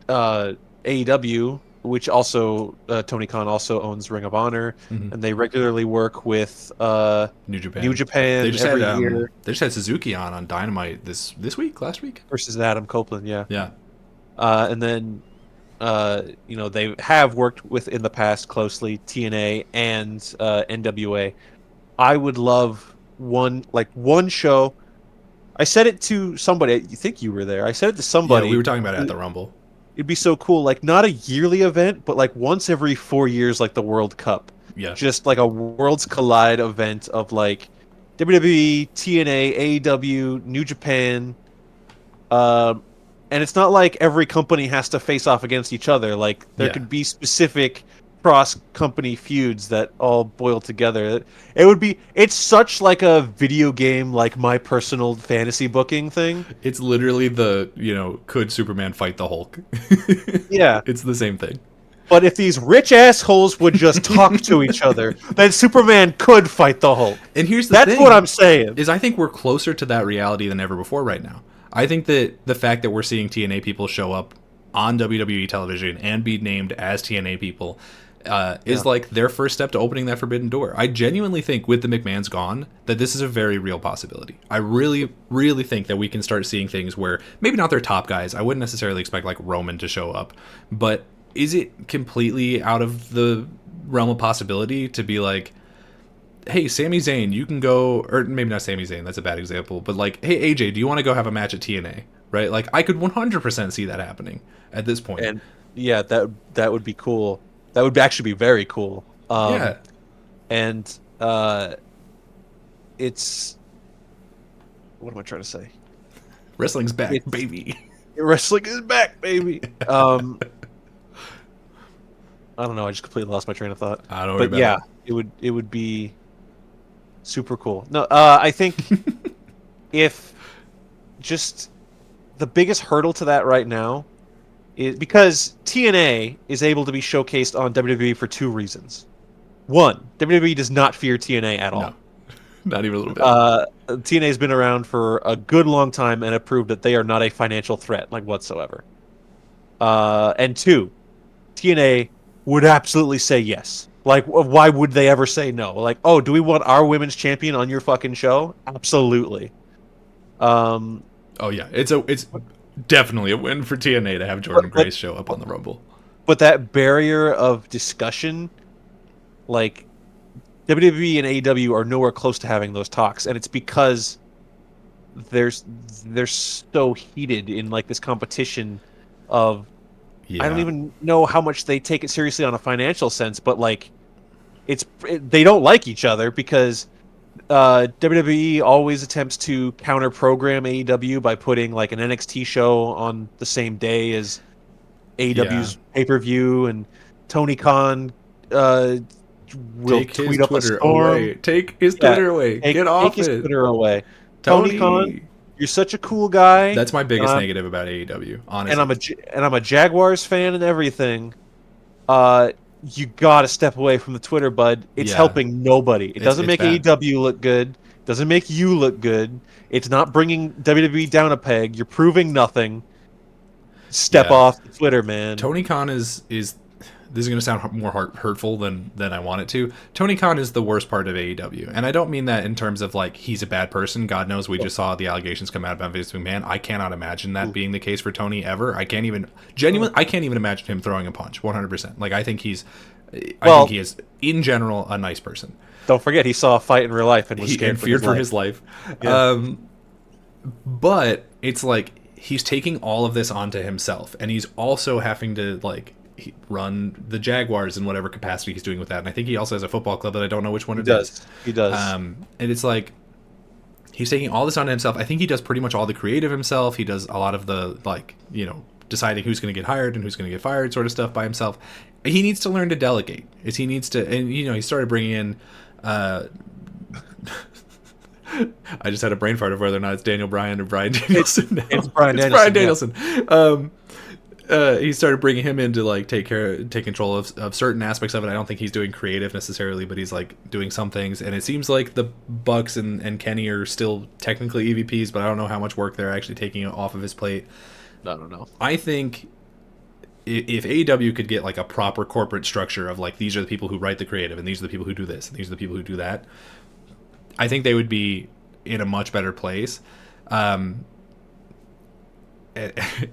AEW, which also Tony Khan also owns Ring of Honor, Mhm. and they regularly work with New Japan. New Japan They just every had year they just had Suzuki on Dynamite this week, last week. versus Adam Copeland. Yeah. Yeah. And then they have worked with in the past closely TNA and NWA. I would love one show. I said it to somebody. I think you were there. I said it to Yeah, somebody. we were talking about it at the Rumble. It'd be so cool, like not a yearly event, but like once every 4 years, like the World Cup. Yeah. Just like a Worlds Collide event of like WWE, TNA, AEW, New Japan. And it's not like every company has to face off against each other. Like there Yeah. could be specific cross-company feuds that all boil together. It's such like a video game, like my personal fantasy booking thing. It's literally the, could Superman fight the Hulk? Yeah. It's the same thing. But if these rich assholes would just talk to each other, then Superman could fight the Hulk. And here's the That's thing. what I'm saying. Is I think we're closer to that reality than ever before right now. I think that the fact that we're seeing TNA people show up on WWE television and be named as TNA people is like their first step to opening that forbidden door. I genuinely think with the McMahons gone that this is a very real possibility. I really, really think that we can start seeing things where maybe not their top guys. I wouldn't necessarily expect like Roman to show up, but is it completely out of the realm of possibility to be like, hey, Sami Zayn, you can go, or maybe not Sami Zayn, that's a bad example, but like, hey, AJ, do you want to go have a match at TNA? Right? Like, I could 100% see that happening at this point. And yeah, that would be cool. That would actually be very cool. Yeah. And it's what am I trying to say? Wrestling's back, baby. Wrestling is back, baby. I don't know. I just completely lost my train of thought. I don't know. But yeah, it would be super cool. No, I think if just the biggest hurdle to that right now is because TNA is able to be showcased on WWE for two reasons. One, WWE does not fear TNA at all. No, not even a little bit. TNA has been around for a good long time and have proved that they are not a financial threat, like whatsoever. And two, TNA would absolutely say yes. Like, why would they ever say no? Like, oh, do we want our women's champion on your fucking show? Absolutely. Oh yeah, it's definitely a win for TNA to have Jordan Grace show up on the Rumble. But that barrier of discussion, like WWE and AEW are nowhere close to having those talks, and it's because they're so heated in like this competition of I don't Yeah. even know how much they take it seriously on a financial sense, but like they don't like each other because WWE always attempts to counter program AEW by putting like an NXT show on the same day as Yeah. AEW's pay-per-view, and Tony Khan uh, will Take his tweet up a Twitter storm. away. Take his Yeah, Twitter away. Get take off his it. Twitter away. Tony Khan, Tony. you're such a cool guy, That's my and biggest negative about AEW, honestly. I'm a Jaguars fan and everything. Uh, you gotta step away from the Twitter, bud. It's Yeah. helping nobody. It doesn't It's make bad. AEW look good. Doesn't make you look good. It's not bringing WWE down a peg. You're proving nothing. Step Yeah. off the Twitter, man. Tony Khan is this is going to sound more hurtful than I want it to. Tony Khan is the worst part of AEW, and I don't mean that in terms of like he's a bad person. God knows we just saw the allegations come out about Vince McMahon. I cannot imagine that being the case for Tony ever. I can't even imagine him throwing a punch 100%. Like I think he is in general a nice person. Don't forget he saw a fight in real life and was scared And feared for his life. Yeah. But it's like he's taking all of this onto himself, and he's also having to like run the Jaguars in whatever capacity he's doing with that. And I think he also has a football club that I don't know which one it is. He does. And it's like he's taking all this onto himself. I think he does pretty much all the creative himself. He does a lot of the like, deciding who's going to get hired and who's going to get fired sort of stuff by himself. He needs to learn to delegate. He needs to, and he started bringing in I just had a brain fart of whether or not it's Daniel Bryan or Bryan Danielson. It's Bryan Danielson. Bryan Danielson. He started bringing him in to like take control of certain aspects of it. I don't think he's doing creative necessarily, but he's like doing some things. And it seems like the Bucks and Kenny are still technically EVPs, but I don't know how much work they're actually taking off of his plate. I don't know. I think if AEW could get like a proper corporate structure of like these are the people who write the creative and these are the people who do this and these are the people who do that, I think they would be in a much better place. And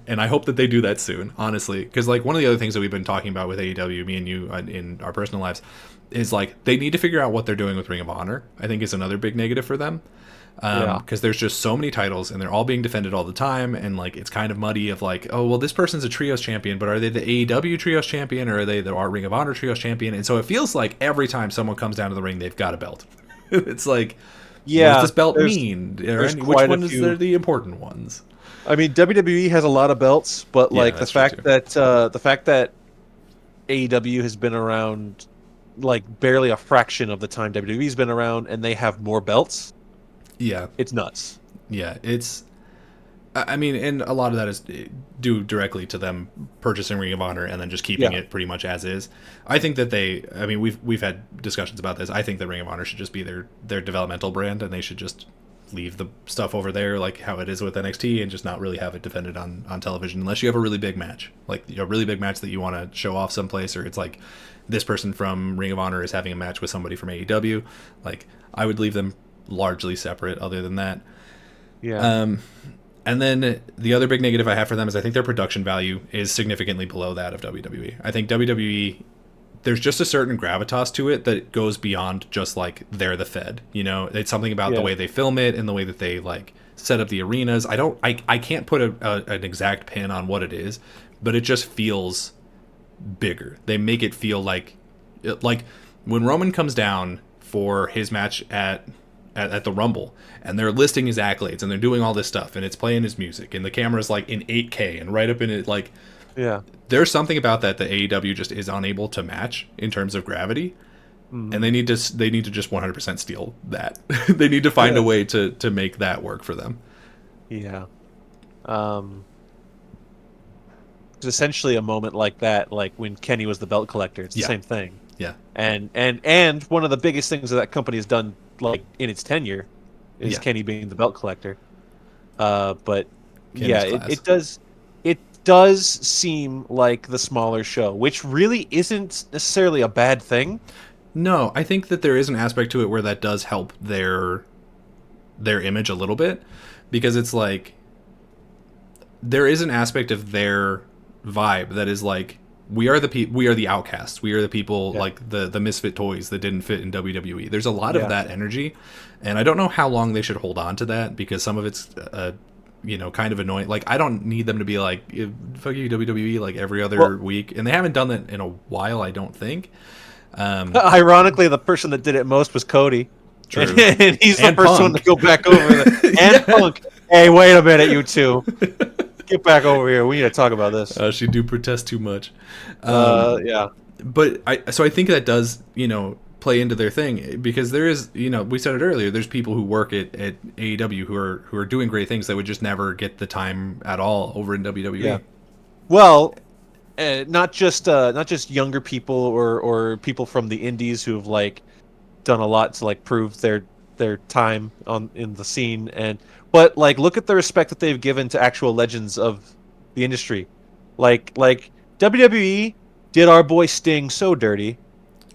I hope that they do that soon, honestly, because like one of the other things that we've been talking about with AEW, me and you in our personal lives, is like they need to figure out what they're doing with Ring of Honor. I think is another big negative for them. Because there's just so many titles and they're all being defended all the time, and like it's kind of muddy of like, oh well, this person's a trios champion, but are they the AEW trios champion or are they our Ring of Honor trios champion? And so it feels like every time someone comes down to the ring, they've got a belt. It's like, what does this belt mean? Which one is the important ones? I mean, WWE has a lot of belts, but like the fact that AEW has been around like barely a fraction of the time WWE's been around, and they have more belts. Yeah, it's nuts. Yeah, I mean, and a lot of that is due directly to them purchasing Ring of Honor and then just keeping it pretty much as is. I think that we've had discussions about this. I think that Ring of Honor should just be their developmental brand, and they should just leave the stuff over there like how it is with NXT and just not really have it defended on television unless you have a really big match, like a really big match that you want to show off someplace, or it's like this person from Ring of Honor is having a match with somebody from AEW. Like I would leave them largely separate other than that. And then the other big negative I have for them is I think their production value is significantly below that of WWE. I think WWE, there's just a certain gravitas to it that goes beyond just like they're the Fed. It's something about the way they film it and the way that they like set up the arenas. I can't put an exact pin on what it is, but it just feels bigger. They make it feel like when Roman comes down for his match at the Rumble, and they're listing his accolades, and they're doing all this stuff, and it's playing his music, and the camera's like in 8K, and right up in it, like, there's something about that AEW just is unable to match in terms of gravity, and they need to just 100% steal that. They need to find a way to make that work for them. It's essentially a moment like that, like when Kenny was the belt collector. It's the same thing. Yeah, and one of the biggest things that company has done, like in its tenure, is Kenny being the belt collector. But it does seem like the smaller show, which really isn't necessarily a bad thing. No, I think that there is an aspect to it where that does help their image a little bit, because it's like there is an aspect of their vibe that is like We are we are the outcasts. We are the people Yeah. like the misfit toys that didn't fit in WWE. There's a lot Yeah. of that energy, and I don't know how long they should hold on to that because some of it's kind of annoying. Like I don't need them to be like fuck you WWE like every other Well, week, and they haven't done that in a while. I don't think. ironically, the person that did it most was Cody. True. And he's the And first one to Punk. go back over there. And Yeah. Punk. Hey, wait a minute, you two. Get back over here. We need to talk about this. She do protest too much. Yeah. But I think that does play into their thing because there is we said it earlier, there's people who work at AEW who are doing great things that would just never get the time at all over in WWE. Yeah. Well, not just younger people or people from the indies who've like done a lot to like prove their time in the scene, but like look at the respect that they've given to actual legends of the industry, like WWE did our boy Sting so dirty,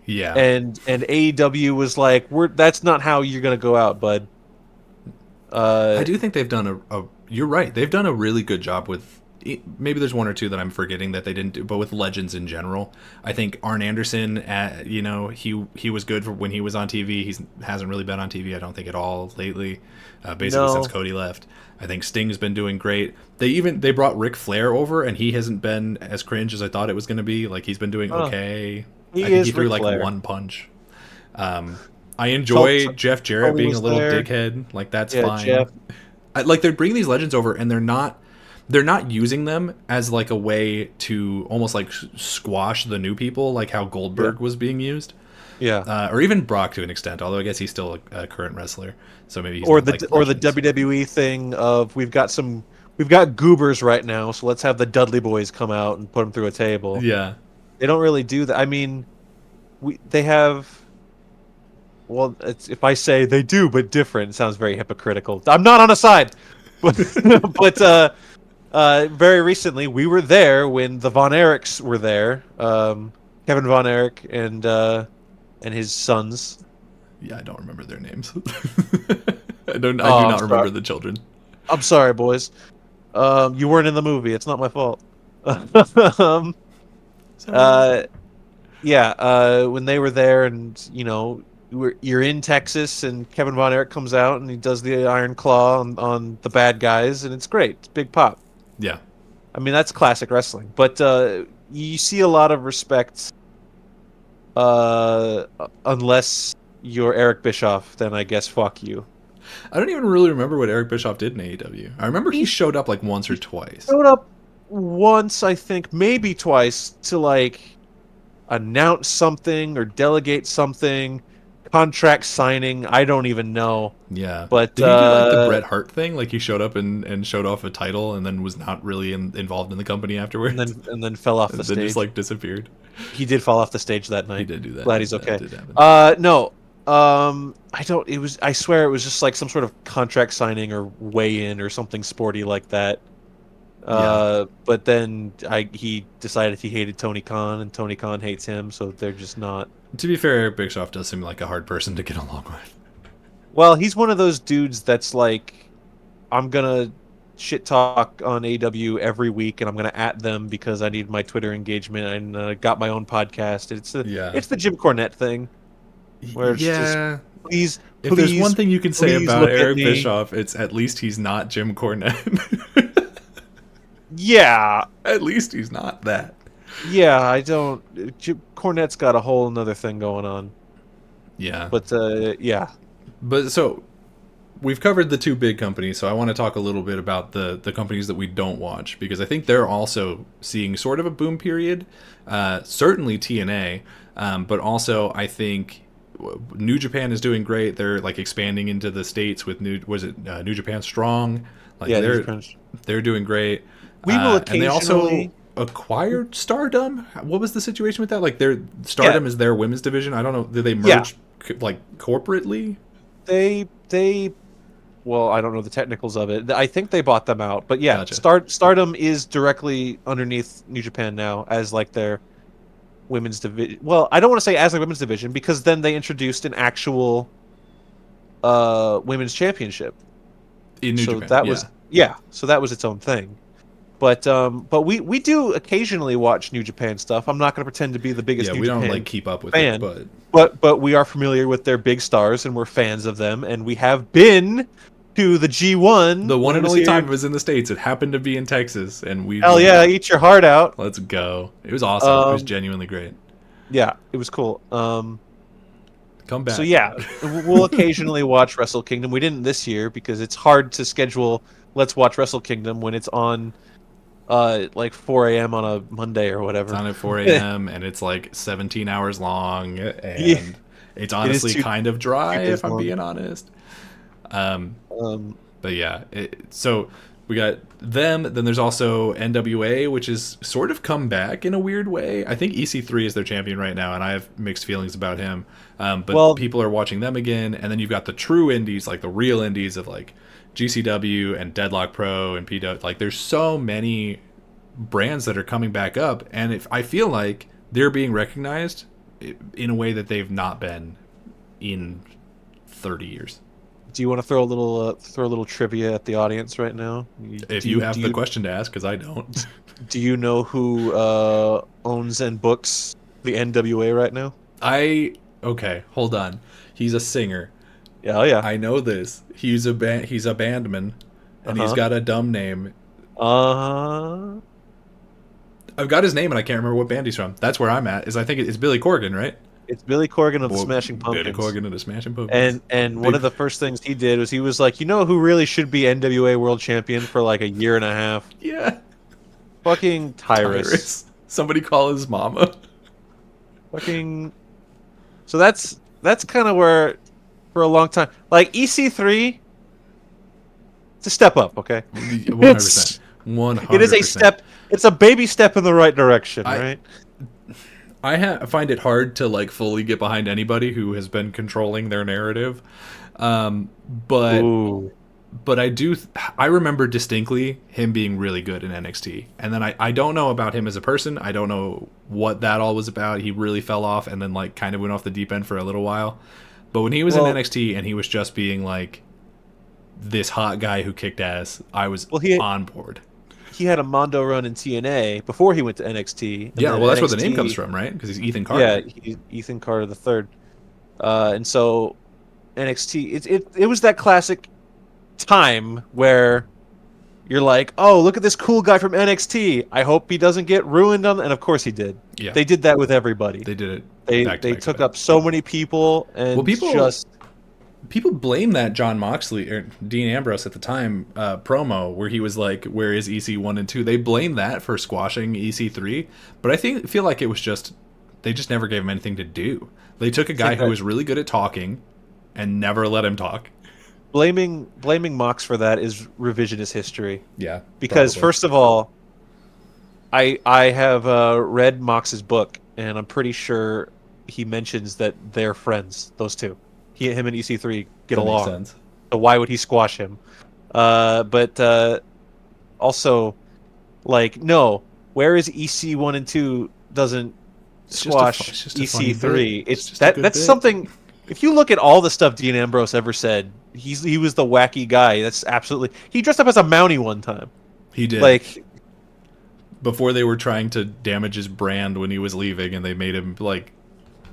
Yeah. and AEW was like, that's not how you're gonna go out, bud. I do think they've done you're right, they've done a really good job with, maybe there's one or two that I'm forgetting that they didn't do, but with legends in general, I think Arn Anderson, he was good for when he was on TV. He hasn't really been on TV, I don't think, at all lately, basically No. since Cody left. I think Sting's been doing great. They brought Ric Flair over, and he hasn't been as cringe as I thought it was going to be. Like he's been doing okay. He I think is he threw Ric like Flair. one punch. I enjoy Jeff Jarrett Tully being a was little there. dickhead. Like that's Yeah, fine. Jeff. Like they're bringing these legends over, and they're not using them as like a way to almost like squash the new people, like how Goldberg was being used. Yeah. Or even Brock to an extent, although I guess he's still a current wrestler, so maybe he's Or not, the like, or the legends. WWE thing of we've got goobers right now, so let's have the Dudley Boys come out and put them through a table. Yeah. They don't really do that. I mean, they have. Well, if I say they do, but different, it sounds very hypocritical. I'm not on a side, but very recently we were there when the Von Erichs were there. Kevin Von Erich and his sons. Yeah, I don't remember their names. I do I'm not remember sorry. the children. I'm sorry, boys. You weren't in the movie. It's not my fault. um, when they were there, and you're in Texas, and Kevin Von Erich comes out and he does the Iron Claw on the bad guys, and it's great. It's big pop. Yeah. I mean, that's classic wrestling. But you see a lot of respect, unless you're Eric Bischoff, then I guess fuck you. I don't even really remember what Eric Bischoff did in AEW. I remember he showed up like once or twice. Showed up once, I think, maybe twice, to like announce something or delegate something, contract signing. I don't even know. Yeah. But did he do like the Bret Hart thing? Like he showed up and showed off a title and then was not really involved in the company afterwards. and then fell off the then stage. just like disappeared. He did fall off the stage that night. He did do that. Glad he's That okay. did happen. No. I don't. It was. I swear it was just like some sort of contract signing or weigh-in or something sporty like that. But then he decided he hated Tony Khan, and Tony Khan hates him, so they're just not. To be fair, Eric Bischoff does seem like a hard person to get along with. Well, he's one of those dudes that's like, I'm gonna shit talk on AW every week, and I'm gonna at them because I need my Twitter engagement, and got my own podcast. It's the Jim Cornette thing. Where it's just, please, if there's one thing you can say about look at Eric me. Bischoff, it's at least he's not Jim Cornette. Yeah, At least he's not that. yeah. I don't. Jim Cornette's got a whole another thing going on. Yeah. But yeah. But so we've covered the two big companies, so I want to talk a little bit about the companies that we don't watch, because I think they're also seeing sort of a boom period. Certainly TNA, but also I think New Japan is doing great. They're like expanding into the states with New Japan Strong. Like Yeah, they're doing great. We will And they also occasionally- acquired Stardom. What was the situation with that? Like their Stardom is their women's division. I don't know. Did they merge like corporately? Well, I don't know the technicals of it. I think they bought them out, but yeah, Gotcha. Stardom is directly underneath New Japan now as like their women's division. Well, I don't want to say as a women's division, because then they introduced an actual women's championship In New so Japan. that was so that was its own thing. But we do occasionally watch New Japan stuff. I'm not going to pretend to be the biggest Yeah, New we don't Japan like keep up with fan, it, but we are familiar with their big stars and we're fans of them, and we have been to the G1 the one when it and was only here. time it was in the States, it happened to be in Texas, and we Hell went. yeah, eat your heart out. Let's go. It was awesome. It was Um, genuinely great. yeah, it was cool. Come So back. yeah, we'll occasionally watch Wrestle Kingdom. We didn't this year because it's hard to schedule. Let's watch Wrestle Kingdom when it's on like 4 a.m. on a Monday or It's whatever. on at 4 a.m. and it's like 17 hours long, Yeah, and it's it is honestly two kind of dry, days if I'm long. being honest. Um, Um, but yeah, so we got them. Then there's also NWA, which is sort of come back in a weird way. I think EC3 is their champion right now, and I have mixed feelings about him. But well, people are watching them again, and then you've got the true indies, like the real indies of like GCW and Deadlock Pro and PW. Like there's so many brands that are coming back up, and if I feel like they're being recognized in a way that they've not been in 30 years. do you want to throw a little trivia at the audience right now? If you have the question to ask, because I don't. Do you know who owns and books the NWA right now? Okay, hold on. He's a singer. Yeah, oh yeah. I know this. He's a bandman, and he's Uh-huh. got a dumb name. Uh, I've got his name, and I can't remember what band he's from. That's where I'm at. I think it's Billy Corgan, right? it's Billy Corgan of the Well, Smashing Billy Pumpkins. Corgan and the Smashing Pumpkins. And one of the first things he did was he was like, you know who really should be NWA World Champion for like a year and a half? Yeah. Fucking Tyrus. Tyrus. Somebody call his mama. Fucking. So that's kind of where, for a long time, like EC3, it's a step up, okay? 100%. 100%. It is a step. It's a baby step in the right direction, right? I find it hard to like fully get behind anybody who has been controlling their narrative, but Ooh. but I remember distinctly him being really good in NXT, and then I don't know about him as a person. I don't know what that all was about. He really fell off and then like kind of went off the deep end for a little while. But when he was in NXT and he was just being like this hot guy who kicked ass, I was on board. He had a Mondo run in TNA before he went to NXT. Yeah, well, that's where the name comes from, right? Because he's Ethan Carter. Yeah, he's Ethan Carter the third. And so NXT, it was that classic time where you're like, oh, look at this cool guy from NXT. I hope he doesn't get ruined on. And of course he did. Yeah, they did that with everybody. They did it. They took up so many people, and people blame that John Moxley or Dean Ambrose at the time promo where he was like, "Where is EC1 and 2?" They blame that for squashing EC3, but I feel like it was just they just never gave him anything to do. They took a guy who was really good at talking and never let him talk. Blaming Mox for that is revisionist history. Yeah, because first of all, I have read Mox's book, and I'm pretty sure he mentions that they're friends. Those two. Him and EC3 get along. Makes sense. So why would he squash him? But also, like, no, where is EC1 and 2 doesn't squash EC3? That's something. If you look at all the stuff Dean Ambrose ever said, he was the wacky guy. That's absolutely. He dressed up as a Mountie one time. He did. Like before they were trying to damage his brand when he was leaving, and they made him like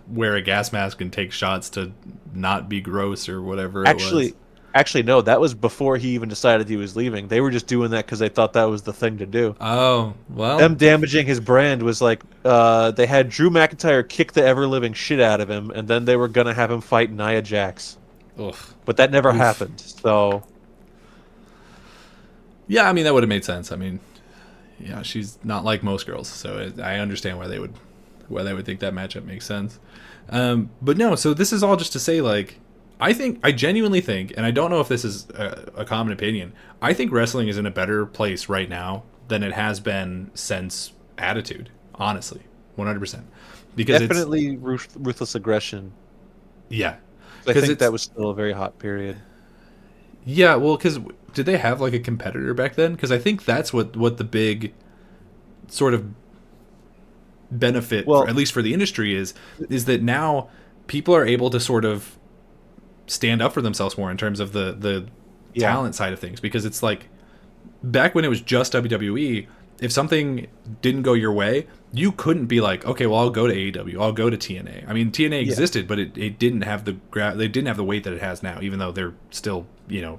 wear a gas mask and take shots to not be gross or whatever it was. Actually, no, that was before he even decided he was leaving. They were just doing that because they thought that was the thing to do. Oh, well. Them damaging his brand was like, they had Drew McIntyre kick the ever-living shit out of him, and then they were going to have him fight Nia Jax. Ugh. But that never happened, so... Yeah, I mean, that would have made sense. I mean, yeah, she's not like most girls, so I understand why they would think that matchup makes sense. But no, so this is all just to say, like, I genuinely think, and I don't know if this is a common opinion, I think wrestling is in a better place right now than it has been since Attitude, honestly, 100%. Because definitely ruthless aggression. Yeah. I think that was still a very hot period. Yeah, well, because did they have, like, a competitor back then? Because I think that's what the big sort of benefit, at least for the industry, is that now people are able to sort of stand up for themselves more in terms of the talent side of things, because it's like back when it was just WWE, if something didn't go your way, you couldn't be like, okay, well, I'll go to AEW, I'll go to TNA. I mean, TNA Yeah. existed, but it didn't have they didn't have the weight that it has now. Even though they're still, you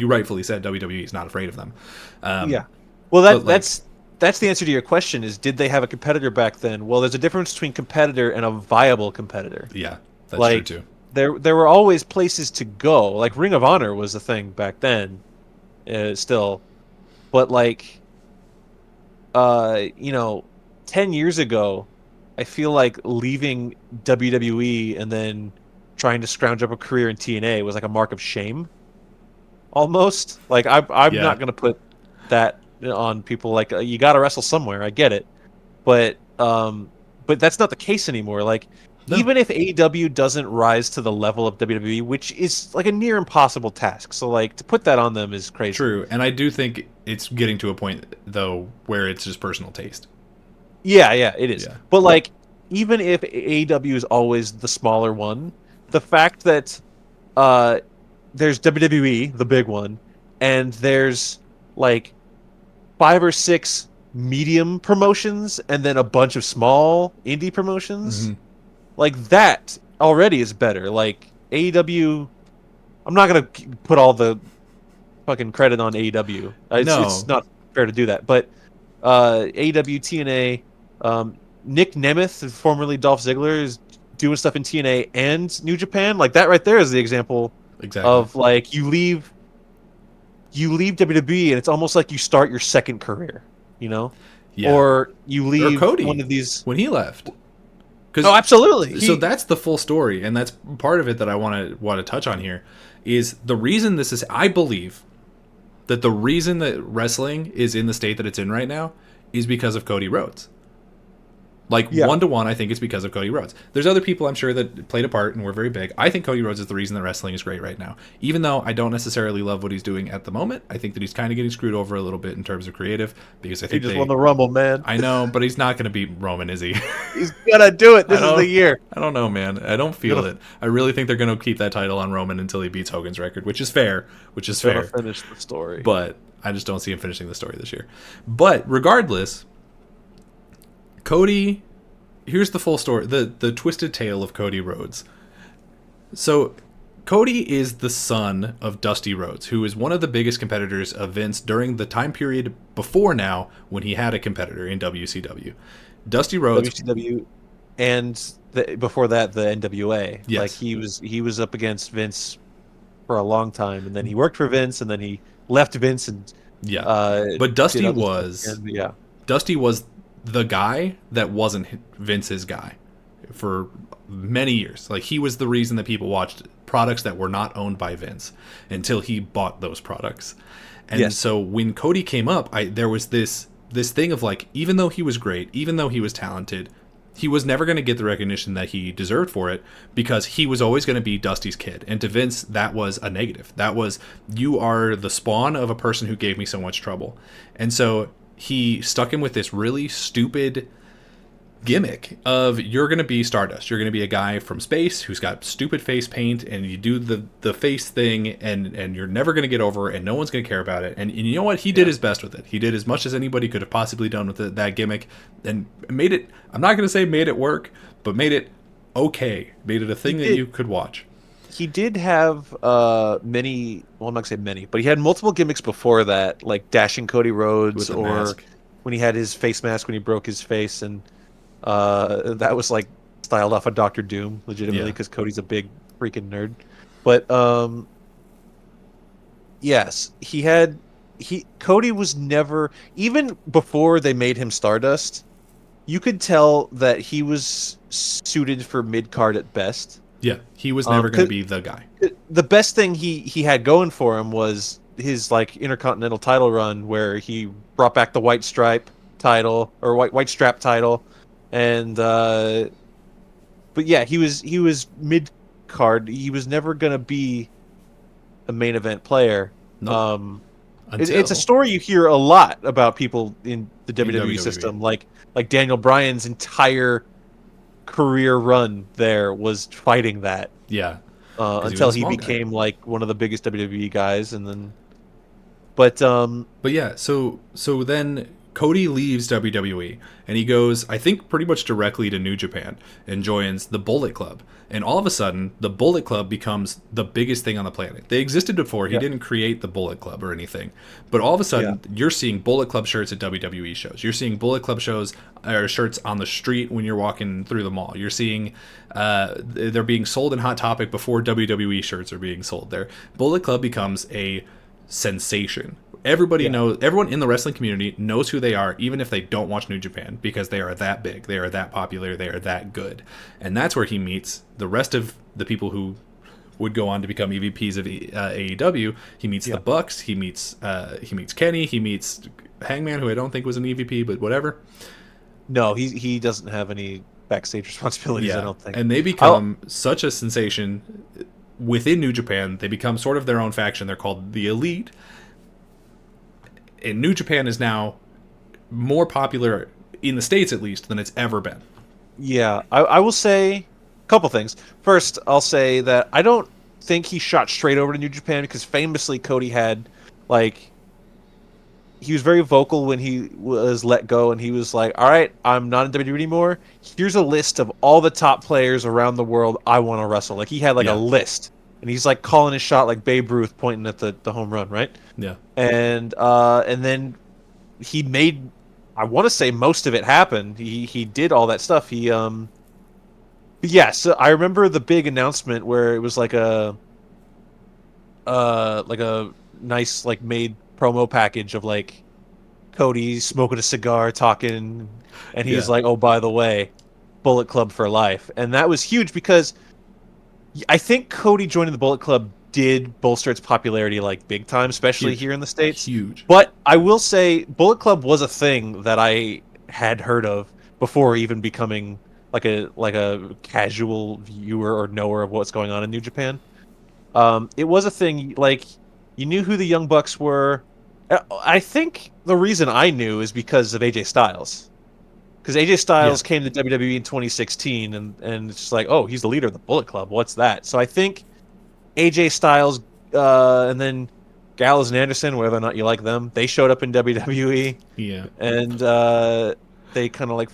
rightfully said WWE is not afraid of them. Yeah. Well, But like, that's the answer to your question is did they have a competitor back then? Well, there's a difference between competitor and a viable competitor. yeah, that's true Like too. there were always places to go. Like Ring of Honor was a thing back then, still. But like 10 years ago, I feel like leaving WWE and then trying to scrounge up a career in TNA was like a mark of shame almost. Like I'm Yeah, not going to put that on people like you got to wrestle somewhere. I get it. But that's not the case anymore. Like no, even if AEW doesn't rise to the level of WWE, which is like a near impossible task. So like to put that on them is crazy. true. And I do think it's getting to a point though where it's just personal taste. Yeah, yeah, it is. Yeah, But like even if AEW is always the smaller one, the fact that uh there's WWE, the big one, and there's like 5 or 6 medium promotions and then a bunch of small indie promotions, like that already is better. Like AEW, I'm not gonna put all the fucking credit on AEW. It's no, not fair to do that. But AEW, TNA, Nick Nemeth, formerly Dolph Ziggler, is doing stuff in TNA and New Japan. Like that right there is the example exactly. of like you leave WWE and it's almost like you start your second career, you know, Yeah, or you or leave one Cody of these. when he left. Oh, Because absolutely. so He that's the full story, and that's part of it that I want to touch on here. Is the reason this is, I believe that the reason that wrestling is in the state that it's in right now is because of Cody Rhodes. Like yeah. 1-to-1, I think it's because of Cody Rhodes. There's other people I'm sure that played a part and were very big. I think Cody Rhodes is the reason that wrestling is great right now. Even though I don't necessarily love what he's doing at the moment, I think that he's kind of getting screwed over a little bit in terms of creative because I He think just won the Rumble, man. I know, but he's not going to beat Roman, is he? He's gonna do it. I This is the don't. year. I don't know, man. I don't He's feel gonna it. I really think they're going to keep that title on Roman until he beats Hogan's record, which is fair. Which is gonna fair. finish the story. But I just don't see him finishing the story this year. But regardless, Cody. Here's the full story. The twisted tale of Cody Rhodes. So Cody is the son of Dusty Rhodes, who is one of the biggest competitors of Vince during the time period before now when he had a competitor in WCW. Dusty Rhodes, WCW, and before that, the NWA. Like yes, he was up against Vince for a long time, and then he worked for Vince, and then he left Vince and yeah. uh, But did other stuff again. But yeah, Dusty was the guy that wasn't Vince's guy for many years. Like he was the reason that people watched products that were not owned by Vince until he bought those products. And yes, so when Cody came up, there was this thing of like, even though he was great, even though he was talented, he was never going to get the recognition that he deserved for it because he was always going to be Dusty's kid. And to Vince, that was a negative. That was, you are the spawn of a person who gave me so much trouble. And so he stuck him with this really stupid gimmick of you're going to be Stardust. You're going to be a guy from space who's got stupid face paint and you do the face thing and you're never going to get over it and no one's going to care about it. And you know what? He did his best with it. He did as much as anybody could have possibly done with that gimmick and made it, I'm not going to say made it work, but made it okay. Made it a thing that you could watch. he did have many. Well, I'm not gonna say many, but he had multiple gimmicks before that, like dashing Cody Rhodes, With the or mask. when he had his face mask when he broke his face, and that was like styled off of Doctor Doom, legitimately, Yeah. because Cody's a big freaking nerd. But yes, Cody was never, even before they made him Stardust. You could tell that he was suited for mid card at best. Yeah. He was never going to be the guy. The best thing he had going for him was his like Intercontinental title run, where he brought back the white stripe title or white strap title, and but yeah, he was mid card. He was never gonna be a main event player. Nope. It's a story you hear a lot about people in the WWE system, like Daniel Bryan's entire career run there was fighting that. Yeah. Until he he was a small guy. became like one of the biggest WWE guys, and then But yeah, so then Cody leaves WWE and he goes, I think, pretty much directly to New Japan and joins the Bullet Club. And all of a sudden, the Bullet Club becomes the biggest thing on the planet. They existed before. He Yeah. didn't create the Bullet Club or anything. But all of a Yeah. sudden, you're seeing Bullet Club shirts at WWE shows. You're seeing Bullet Club shows or shirts on the street when you're walking through the mall. You're seeing they're being sold in Hot Topic before WWE shirts are being sold there. Bullet Club becomes a sensation. Everybody Yeah. knows, everyone in the wrestling community knows who they are, even if they don't watch New Japan, because they are that big, they are that popular, they are that good. And that's where he meets the rest of the people who would go on to become EVPs of AEW. He meets Yeah. the Bucks, he meets Kenny, he meets Hangman, who I don't think was an EVP, but whatever. No, he doesn't have any backstage responsibilities, I don't think. And they become such a sensation within New Japan. They become sort of their own faction. They're called the Elite. And New Japan is now more popular in the States, at least, than it's ever been. Yeah, I will say a couple things. First, I'll say that I don't think he shot straight over to New Japan because famously Cody had, like, he was very vocal when he was let go and he was like, all right, I'm not in WWE anymore. Here's a list of all the top players around the world I want to wrestle. Like, he had, like, Yeah. a list. And he's, like, calling his shot like Babe Ruth pointing at the home run, right? Yeah. And then he made, I want to say most of it happen. He did all that stuff. So I remember the big announcement where it was like a nice like made promo package of like Cody smoking a cigar, talking, and he's Yeah. like, "Oh, by the way, Bullet Club for life," and that was huge because I think Cody joining the Bullet Club did bolster its popularity like big time, especially Huge. here in the States. Huge. But I will say Bullet Club was a thing that I had heard of before even becoming like a casual viewer or knower of what's going on in New Japan. It was a thing, like, you knew who the Young Bucks were. I think the reason I knew is because of AJ Styles. Because AJ Styles came to WWE in 2016, and it's just like, oh, he's the leader of the Bullet Club. What's that? So I think AJ Styles, and then Gallows and Anderson, whether or not you like them, they showed up in WWE, Yeah. and they kind of like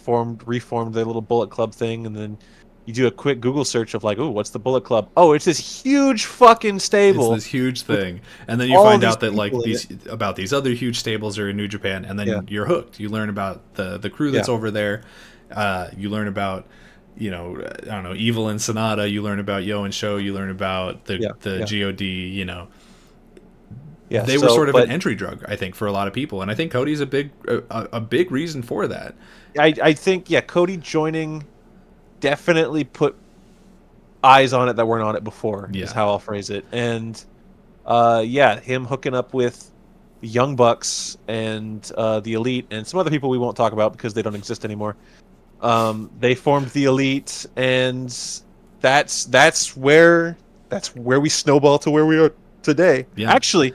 reformed their little Bullet Club thing, and then you do a quick Google search of like, oh, what's the Bullet Club? Oh, it's this huge fucking stable. It's this huge thing. And then you all find these out that like people in these other huge stables are in New Japan, and then Yeah. you're hooked. You learn about the crew that's Yeah. over there. You learn about, I don't know, Evil and Sonata. You learn about Yo and Show. You learn about the Yeah. God. Yeah, They were sort of but an entry drug, I think, for a lot of people, and I think Cody's a big reason for that. I think Cody joining definitely put eyes on it that weren't on it before. Is Yeah. how I'll phrase it. And him hooking up with the Young Bucks and the Elite and some other people we won't talk about because they don't exist anymore. They formed the Elite, and that's where we snowball to where we are today. Yeah. Actually,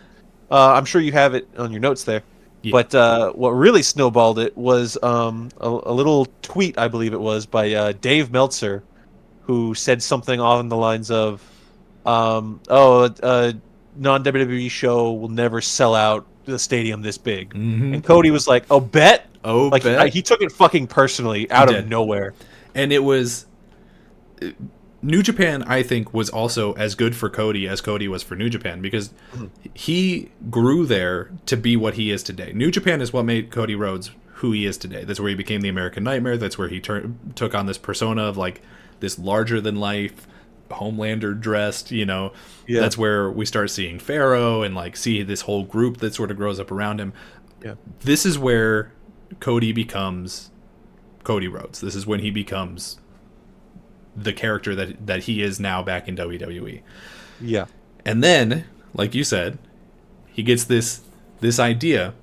I'm sure you have it on your notes there. Yeah. But what really snowballed it was a little tweet, I believe it was, by Dave Meltzer, who said something on the lines of, a non-WWE show will never sell out the stadium this big. Mhm. And Cody was like, oh, bet? Oh, Like, bet. he took it fucking personally out of did. nowhere. And it was New Japan, I think, was also as good for Cody as Cody was for New Japan, because he grew there to be what he is today. New Japan is what made Cody Rhodes who he is today. That's where he became the American Nightmare. That's where he took on this persona of like this larger than life Homelander dressed, Yeah. That's where we start seeing Pharaoh and like see this whole group that sort of grows up around him. Yeah. This is where Cody becomes Cody Rhodes. This is when he becomes the character that he is now back in WWE. Yeah. And then, like you said, he gets this idea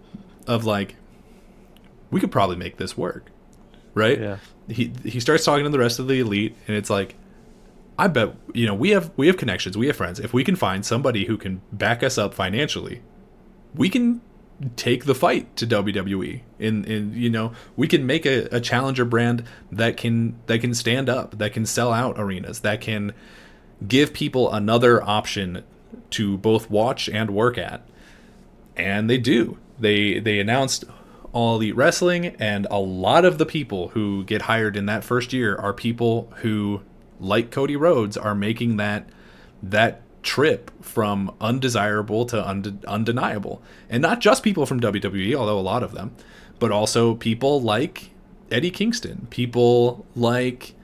of like, we could probably make this work, right? Yeah. He starts talking to the rest of the Elite, and it's like, I bet we have connections, we have friends. If we can find somebody who can back us up financially, we can take the fight to WWE. In we can make a challenger brand that can stand up, that can sell out arenas, that can give people another option to both watch and work at. And they do. They announced All Elite Wrestling, and a lot of the people who get hired in that first year are people who, like Cody Rhodes, are making that trip from undesirable to undeniable. And not just people from WWE, although a lot of them, but also people like Eddie Kingston, people like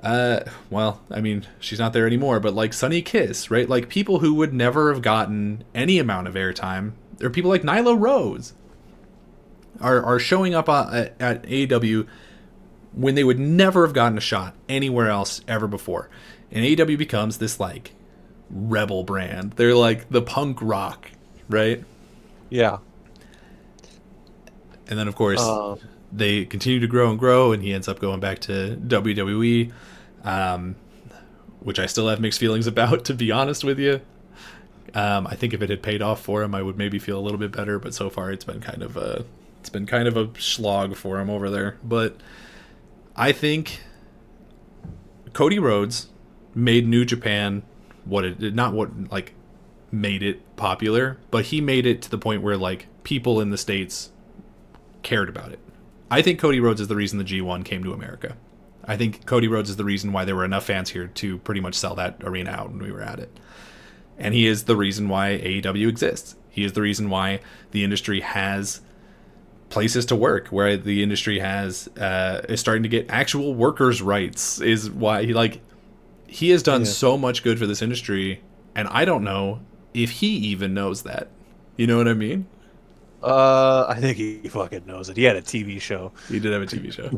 well, I mean, she's not there anymore, but like Sunny Kiss, right? Like people who would never have gotten any amount of airtime, or people like Nyla Rose are showing up at AEW when they would never have gotten a shot anywhere else ever before. And AEW becomes this like rebel brand. They're like the punk rock, right? Yeah. And then of course they continue to grow and grow, and he ends up going back to WWE, which I still have mixed feelings about, to be honest with you. I think if it had paid off for him, I would maybe feel a little bit better. But so far, it's been kind of a slog for him over there. But I think Cody Rhodes made New Japan made it popular, but he made it to the point where like people in the States cared about it. I think Cody Rhodes is the reason the G1 came to America. I think Cody Rhodes is the reason why there were enough fans here to pretty much sell that arena out when we were at it. And he is the reason why AEW exists. He is the reason why the industry has places to work, where the industry is starting to get actual workers' rights, is why he has done so much good for this industry, and I don't know if he even knows that. You know what I mean? I think he fucking knows it. He had a TV show. He did have a TV show.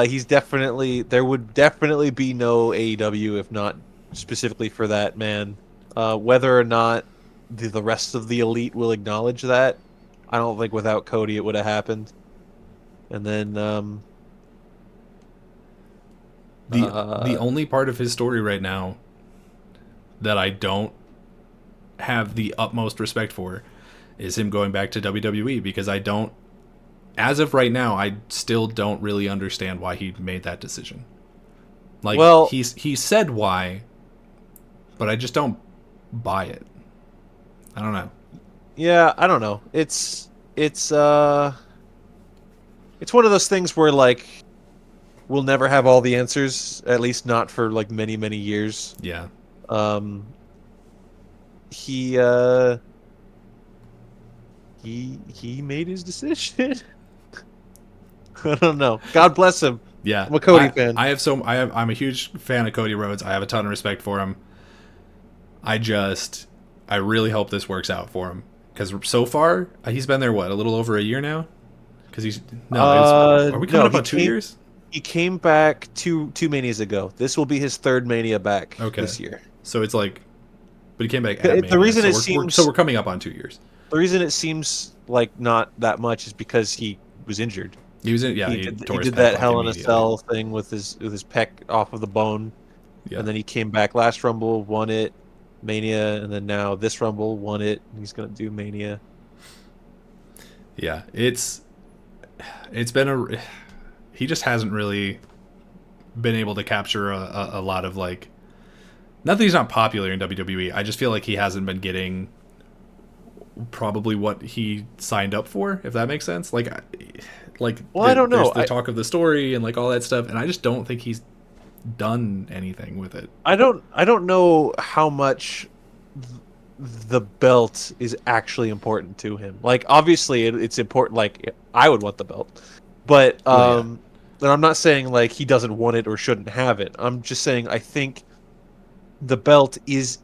He's definitely, there would definitely be no AEW if not specifically for that man. Whether or not the rest of the elite will acknowledge that, I don't think without Cody it would have happened. And then the only part of his story right now that I don't have the utmost respect for is him going back to WWE, because as of right now, I still don't really understand why he made that decision. Like, well, he said why, but I just don't buy it. I don't know. Yeah, I don't know. It's one of those things where like we'll never have all the answers, at least not for like many, many years. Yeah. He made his decision. I don't know. God bless him. Yeah. I'm a Cody fan. I'm a huge fan of Cody Rhodes. I have a ton of respect for him. I really hope this works out for him, because so far he's been there a little over a year now. Because are we coming up on 2 years? He came back two Manias ago. This will be his third Mania back this year. So it's like, but he came back at Mania. The reason we're coming up on 2 years. The reason it seems like not that much is because he was injured. He was he did that Hell in a Cell thing with his pec off of the bone, and then he came back last Rumble, won it, Mania, and then now this Rumble won it. And he's gonna do Mania. Yeah, it's been he just hasn't really been able to capture a lot of like. Not that he's not popular in WWE. I just feel like he hasn't been getting probably what he signed up for, if that makes sense. Like I don't know. There's the talk of the story and like all that stuff, and I just don't think he's done anything with it. I don't know how much the belt is actually important to him. Like obviously it's important. Like I would want the belt, but and I'm not saying like he doesn't want it or shouldn't have it. I'm just saying I think the belt is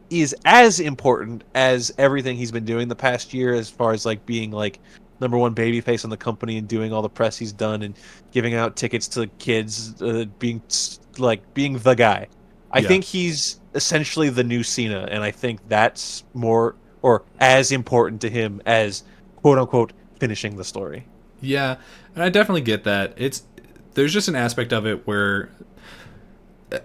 as important as everything he's been doing the past year, as far as like being like number one babyface on the company and doing all the press he's done and giving out tickets to kids, being the guy. I think he's essentially the new Cena, and I think that's more or as important to him as quote unquote finishing the story. Yeah, and I definitely get that. There's just an aspect of it where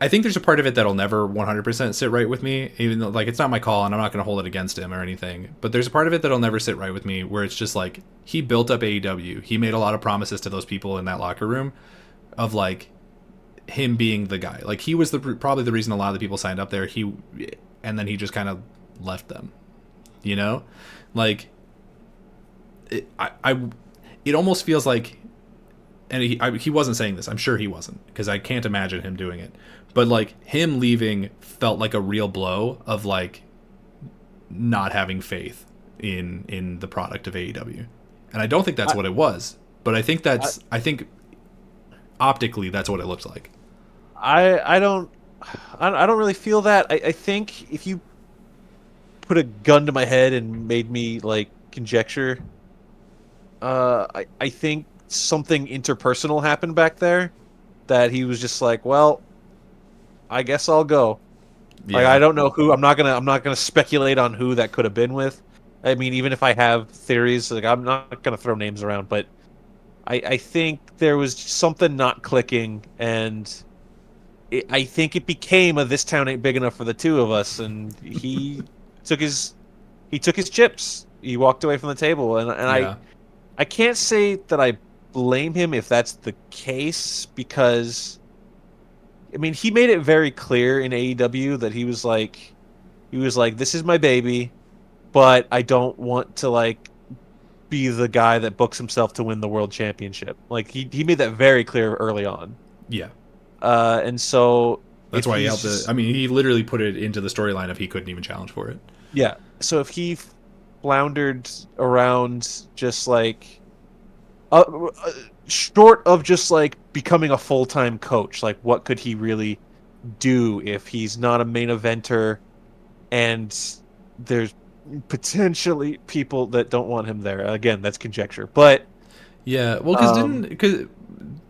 I think there's a part of it that'll never 100% sit right with me, even though like it's not my call and I'm not going to hold it against him or anything. But there's a part of it that'll never sit right with me where it's just like he built up AEW. He made a lot of promises to those people in that locker room of like him being the guy. Like he was probably the reason a lot of the people signed up there. And then he just kind of left them. You know, like it almost feels like, and he wasn't saying this. I'm sure he wasn't, because I can't imagine him doing it. But like him leaving felt like a real blow of like not having faith in the product of AEW, and I don't think that's what it was. But I think optically that's what it looks like. I don't really feel that. I think if you put a gun to my head and made me like conjecture, I think something interpersonal happened back there that he was just like, well, I guess I'll go. Like, I Yeah, don't know who. I'm not gonna speculate on who that could have been with. I mean, even if I have theories, like I'm not gonna throw names around, but I think there was something not clicking, and I think it became a this town ain't big enough for the two of us, and took his he took his chips. He walked away from the table, and yeah, I can't say that I blame him if that's the case, because I mean he made it very clear in AEW that he was like, this is my baby, but I don't want to like be the guy that books himself to win the world championship. Like he made that very clear early on. yeah. And so That's if why he he's helped it. I mean, he literally put it into the storyline if he couldn't even challenge for it. yeah, so if he floundered around just like short of just like becoming a full-time coach, like what could he really do if he's not a main eventer and there's potentially people that don't want him there? Again, that's conjecture, but Yeah, well, um because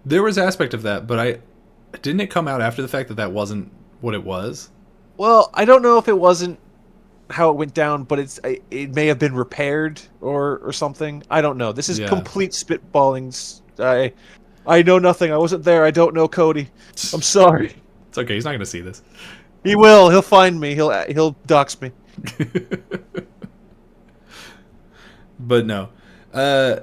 there was aspect of that, but I didn't it come out after the fact that that wasn't what it was. well, I don't know if it wasn't how it went down, but it may have been repaired or something. I don't know. This is Yeah, complete spitballing. I know nothing. I wasn't there. I don't know Cody. I'm sorry. it's okay. He's not going to see this. He will. He'll find me. He'll dox me. But no. Uh,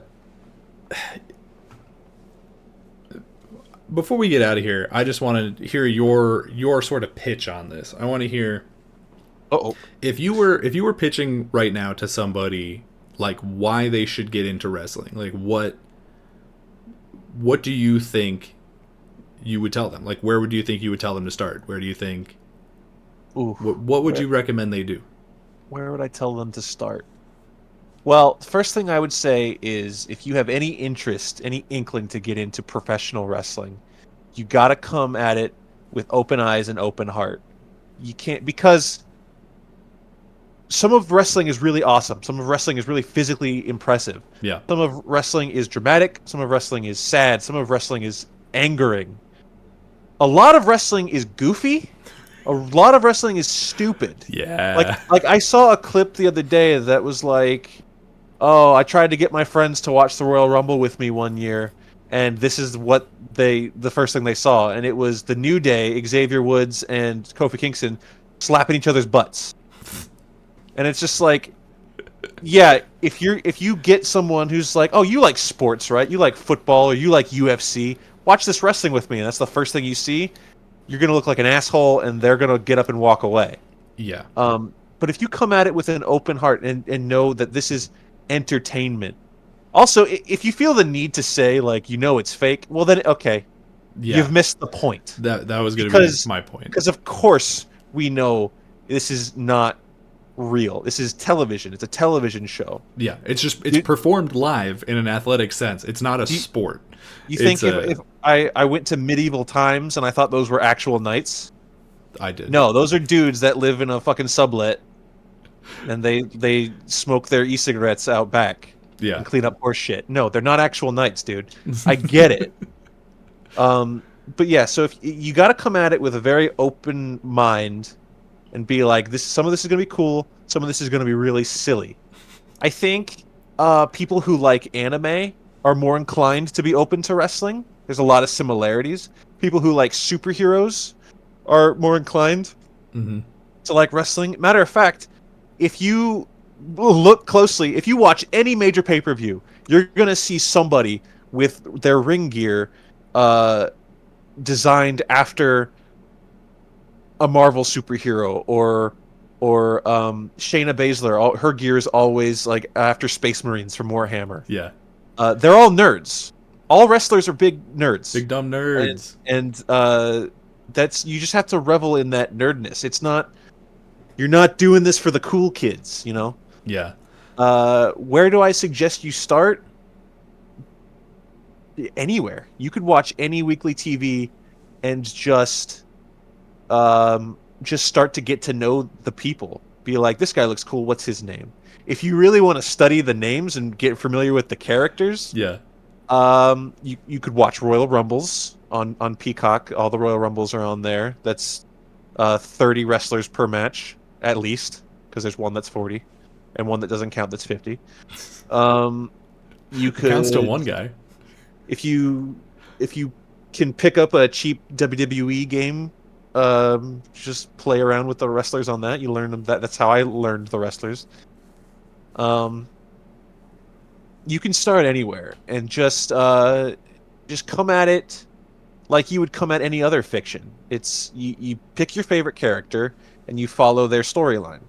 Before we get out of here, I just want to hear your sort of pitch on this. I want to hear Uh-oh. if you were pitching right now to somebody like why they should get into wrestling. Like what do you think you would tell them? Like where would you think you would tell them to start? Where do you think Ooh. what would you recommend they do? Where would I tell them to start? Well, the first thing I would say is if you have any interest, any inkling to get into professional wrestling, you got to come at it with open eyes and open heart. You can't, because some of wrestling is really awesome. Some of wrestling is really physically impressive. Yeah. Some of wrestling is dramatic. Some of wrestling is sad. Some of wrestling is angering. A lot of wrestling is goofy. A lot of wrestling is stupid. Yeah. Like I saw a clip the other day that was like, oh, I tried to get my friends to watch the Royal Rumble with me one year, and this is what the first thing they saw, and it was the New Day, Xavier Woods and Kofi Kingston slapping each other's butts. And it's just like, yeah, if you get someone who's like, oh, you like sports, right? You like football or you like UFC, watch this wrestling with me, and that's the first thing you see, you're gonna look like an asshole, and they're gonna get up and walk away. Yeah. But if you come at it with an open heart and know that this is entertainment. Also, if you feel the need to say like it's fake, well then okay, Yeah. you've missed the point. That was going to be my point. Because of course we know this is not real. This is television. It's a television show. Yeah, it's performed live in an athletic sense. It's not a sport. You think if I went to medieval times and I thought those were actual knights? I did. No, those are dudes that live in a fucking sublet and they smoke their e-cigarettes out back. Yeah. And clean up horse shit. No, they're not actual knights, dude. I get it. But yeah, so if you got to come at it with a very open mind and be like, some of this is going to be cool, some of this is going to be really silly. I think people who like anime are more inclined to be open to wrestling. There's a lot of similarities. People who like superheroes are more inclined to like wrestling. Matter of fact, if you look closely, if you watch any major pay-per-view, you're going to see somebody with their ring gear designed after a Marvel superhero or or Shayna Baszler. Her gear is always like after Space Marines from Warhammer. Yeah. They're all nerds. All wrestlers are big nerds. Big dumb nerds. And that's you just have to revel in that nerdness. It's not you're not doing this for the cool kids, you know. Yeah. Where do I suggest you start? Anywhere. You could watch any weekly TV and just start to get to know the people. Be like, this guy looks cool. What's his name? If you really want to study the names and get familiar with the characters, Yeah. you could watch Royal Rumbles on Peacock. All the Royal Rumbles are on there. That's 30 wrestlers per match at least, because there's one that's 40 and one that doesn't count that's 50. You could Counts to one guy. if you can pick up a cheap WWE game, just play around with the wrestlers on that. You learn them. That's how I learned the wrestlers. You can start anywhere and just come at it like you would come at any other fiction. It's you pick your favorite character and you follow their storyline,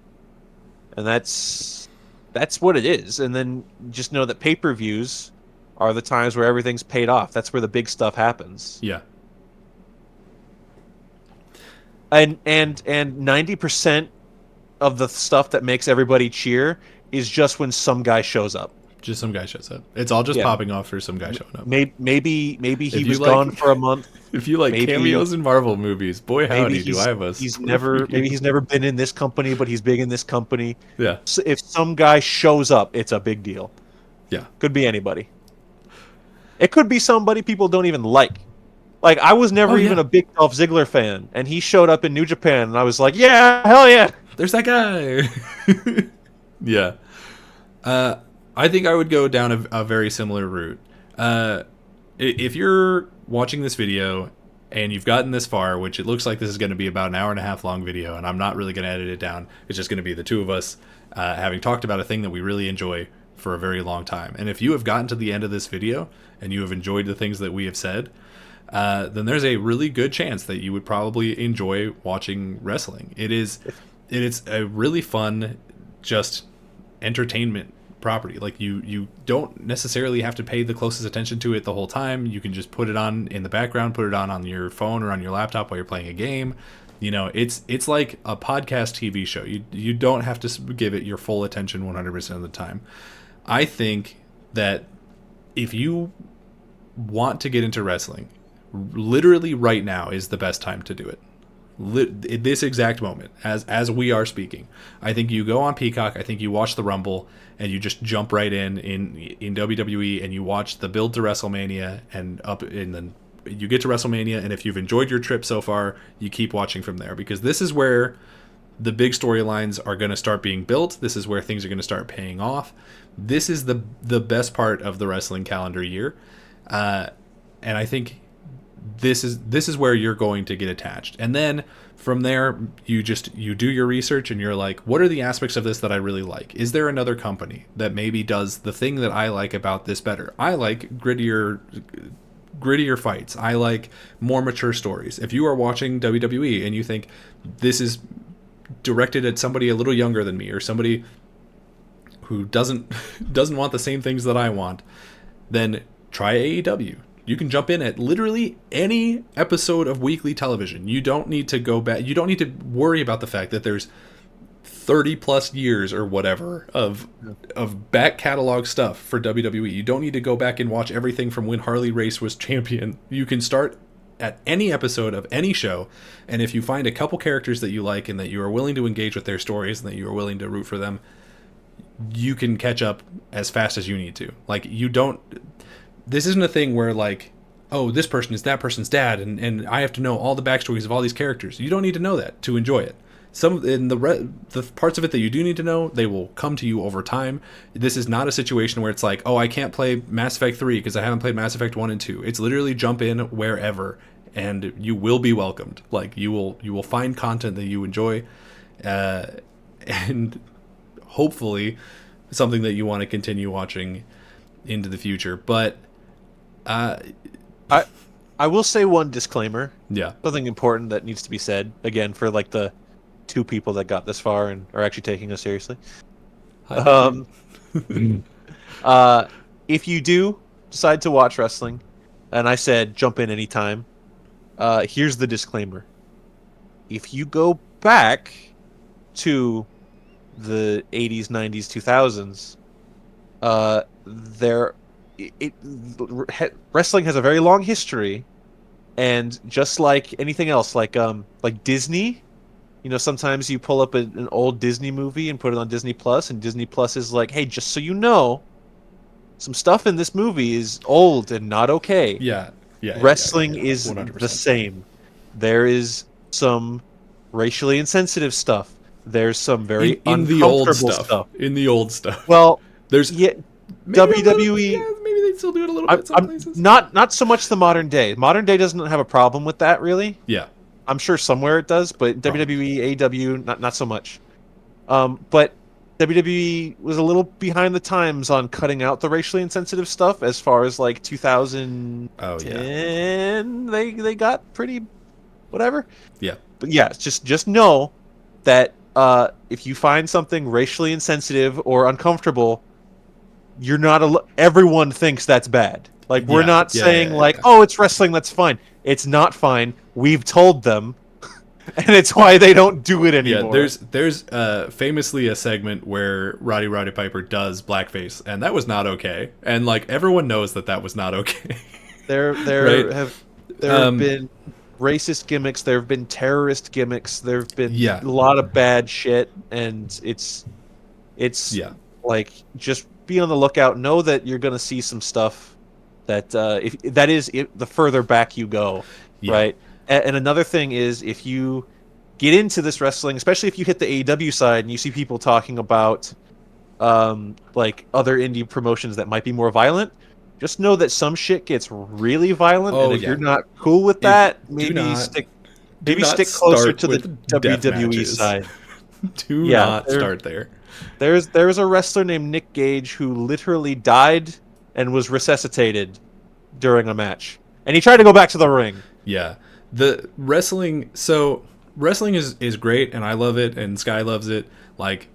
and that's what it is. And then just know that pay-per-views are the times where everything's paid off. That's where the big stuff happens. Yeah. And 90% of the stuff that makes everybody cheer is just when some guy shows up. Just some guy shows up. It's all just popping off for some guy showing up. Maybe he was gone for a month. If you like cameos in Marvel movies, boy howdy, do I have a he's never been in this company, but he's big in this company. Yeah. So if some guy shows up, it's a big deal. Yeah. Could be anybody. It could be somebody people don't even like. Like, I was never even a big Dolph Ziggler fan, and he showed up in New Japan, and I was like, yeah, hell yeah. There's that guy. Yeah. I think I would go down a very similar route. If you're watching this video and you've gotten this far, which it looks like this is going to be about an hour and a half long video, and I'm not really going to edit it down. It's just going to be the two of us having talked about a thing that we really enjoy for a very long time. And if you have gotten to the end of this video and you have enjoyed the things that we have said, then there's a really good chance that you would probably enjoy watching wrestling. It is a really fun, just entertainment property. Like you don't necessarily have to pay the closest attention to it the whole time. You can just put it on in the background, put it on your phone or on your laptop while you're playing a game. You know, it's like a podcast TV show. You don't have to give it your full attention 100% of the time. I think that if you want to get into wrestling, literally right now is the best time to do it. At this exact moment, as we are speaking, I think you go on Peacock. I think you watch the Rumble and you just jump right in WWE and you watch the build to WrestleMania and then you get to WrestleMania. And if you've enjoyed your trip so far, you keep watching from there, because this is where the big storylines are going to start being built. This is where things are going to start paying off. This is the best part of the wrestling calendar year, and I think this is where you're going to get attached. And then from there, you do your research and you're like, what are the aspects of this that I really like? Is there another company that maybe does the thing that I like about this better? I like grittier fights. I like more mature stories. If you are watching WWE and you think this is directed at somebody a little younger than me, or somebody who doesn't want the same things that I want, then try AEW. You can jump in at literally any episode of weekly television. You don't need to go back. You don't need to worry about the fact that there's 30 plus years or whatever of back catalog stuff for WWE. You don't need to go back and watch everything from when Harley Race was champion. You can start at any episode of any show, and if you find a couple characters that you like and that you are willing to engage with their stories and that you are willing to root for them, you can catch up as fast as you need to. Like, this isn't a thing where like, oh, this person is that person's dad and I have to know all the backstories of all these characters. You don't need to know that to enjoy it. Some in the parts of it that you do need to know, they will come to you over time. This is not a situation where it's like, oh, I can't play Mass Effect 3 because I haven't played Mass Effect 1 and 2. It's literally jump in wherever and you will be welcomed. Like, you will find content that you enjoy, and hopefully something that you want to continue watching into the future. But I will say one disclaimer. Yeah. Something important that needs to be said again for like the 2 people that got this far and are actually taking us seriously. Hi, If you do decide to watch wrestling, and I said jump in anytime, here's the disclaimer. If you go back to the 80s, 90s, 2000s, wrestling has a very long history, and just like anything else, like Disney, sometimes you pull up an old Disney movie and put it on Disney Plus, and Disney Plus is like, hey, just so you know, some stuff in this movie is old and not okay. Yeah. Wrestling is 100%. the same. There is some racially insensitive stuff. There's some very in the old uncomfortable stuff. In the old stuff. Well, there's WWE. Maybe they still do it a little bit some places. Not so much the modern day. Modern day doesn't have a problem with that, really. Yeah. I'm sure somewhere it does, but WWE, AEW, not so much. But WWE was a little behind the times on cutting out the racially insensitive stuff. As far as like 2010, they got pretty whatever. Yeah. But yeah, just know that if you find something racially insensitive or uncomfortable, you're not everyone thinks that's bad. Like, we're not saying oh, it's wrestling, that's fine. It's not fine. We've told them, and it's why they don't do it anymore. Yeah, there's famously a segment where Roddy Piper does blackface, and that was not okay. And like, everyone knows that was not okay. There right? have been racist gimmicks. There have been terrorist gimmicks. There have been a lot of bad shit, and it's like, just be on the lookout. Know that you're gonna see some stuff that the further back you go, right? And another thing is, if you get into this wrestling, especially if you hit the AEW side and you see people talking about like other indie promotions that might be more violent, just know that some shit gets really violent, and if you're not cool with that, maybe stick closer to the WWE side. Do not start there. There's a wrestler named Nick Gage who literally died and was resuscitated during a match, and he tried to go back to the ring. Yeah, the wrestling is great, and I love it, and Sky loves it. Like,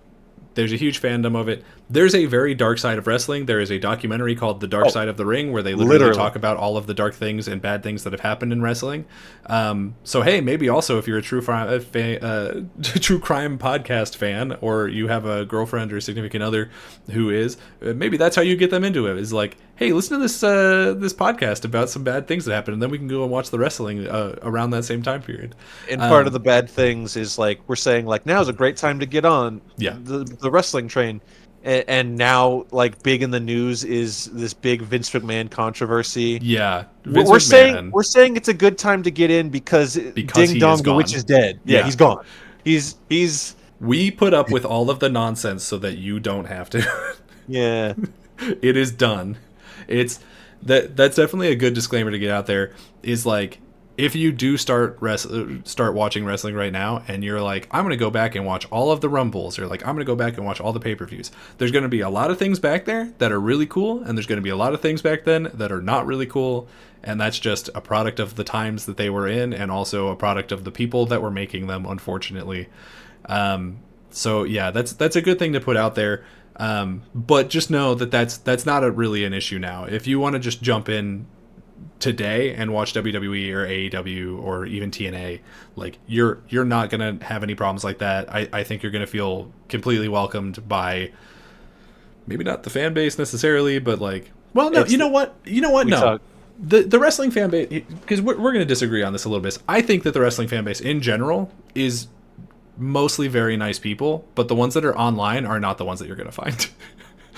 there's a huge fandom of it. There's a very dark side of wrestling. There is a documentary called The Dark Side of the Ring, where they literally talk about all of the dark things and bad things that have happened in wrestling. So hey, maybe also if you're a true crime podcast fan, or you have a girlfriend or significant other who is, maybe that's how you get them into it. Is like, hey, listen to this podcast about some bad things that happened, and then we can go and watch the wrestling around that same time period. And part of the bad things is, like, we're saying, like, now is a great time to get on the wrestling train. And now, like, big in the news is this big Vince McMahon controversy. Yeah, we're saying it's a good time to get in because Ding Dong the Witch is dead. Yeah, he's gone. He's. We put up with all of the nonsense so that you don't have to. Yeah, it is done. It's that's definitely a good disclaimer to get out there. Is like, if you do start watching wrestling right now, and you're like, I'm going to go back and watch all of the Rumbles, or like, I'm going to go back and watch all the pay-per-views, there's going to be a lot of things back there that are really cool, and there's going to be a lot of things back then that are not really cool, and that's just a product of the times that they were in, and also a product of the people that were making them, unfortunately. So yeah, that's a good thing to put out there. But just know that that's not really an issue now. If you want to just jump in today and watch WWE or AEW or even TNA, like, you're not gonna have any problems like that. I think you're gonna feel completely welcomed by, maybe not the fan base necessarily, but like, well, no, you know what, no, the wrestling fan base, because we're gonna disagree on this a little bit. I think that the wrestling fan base in general is mostly very nice people, but the ones that are online are not the ones that you're gonna find.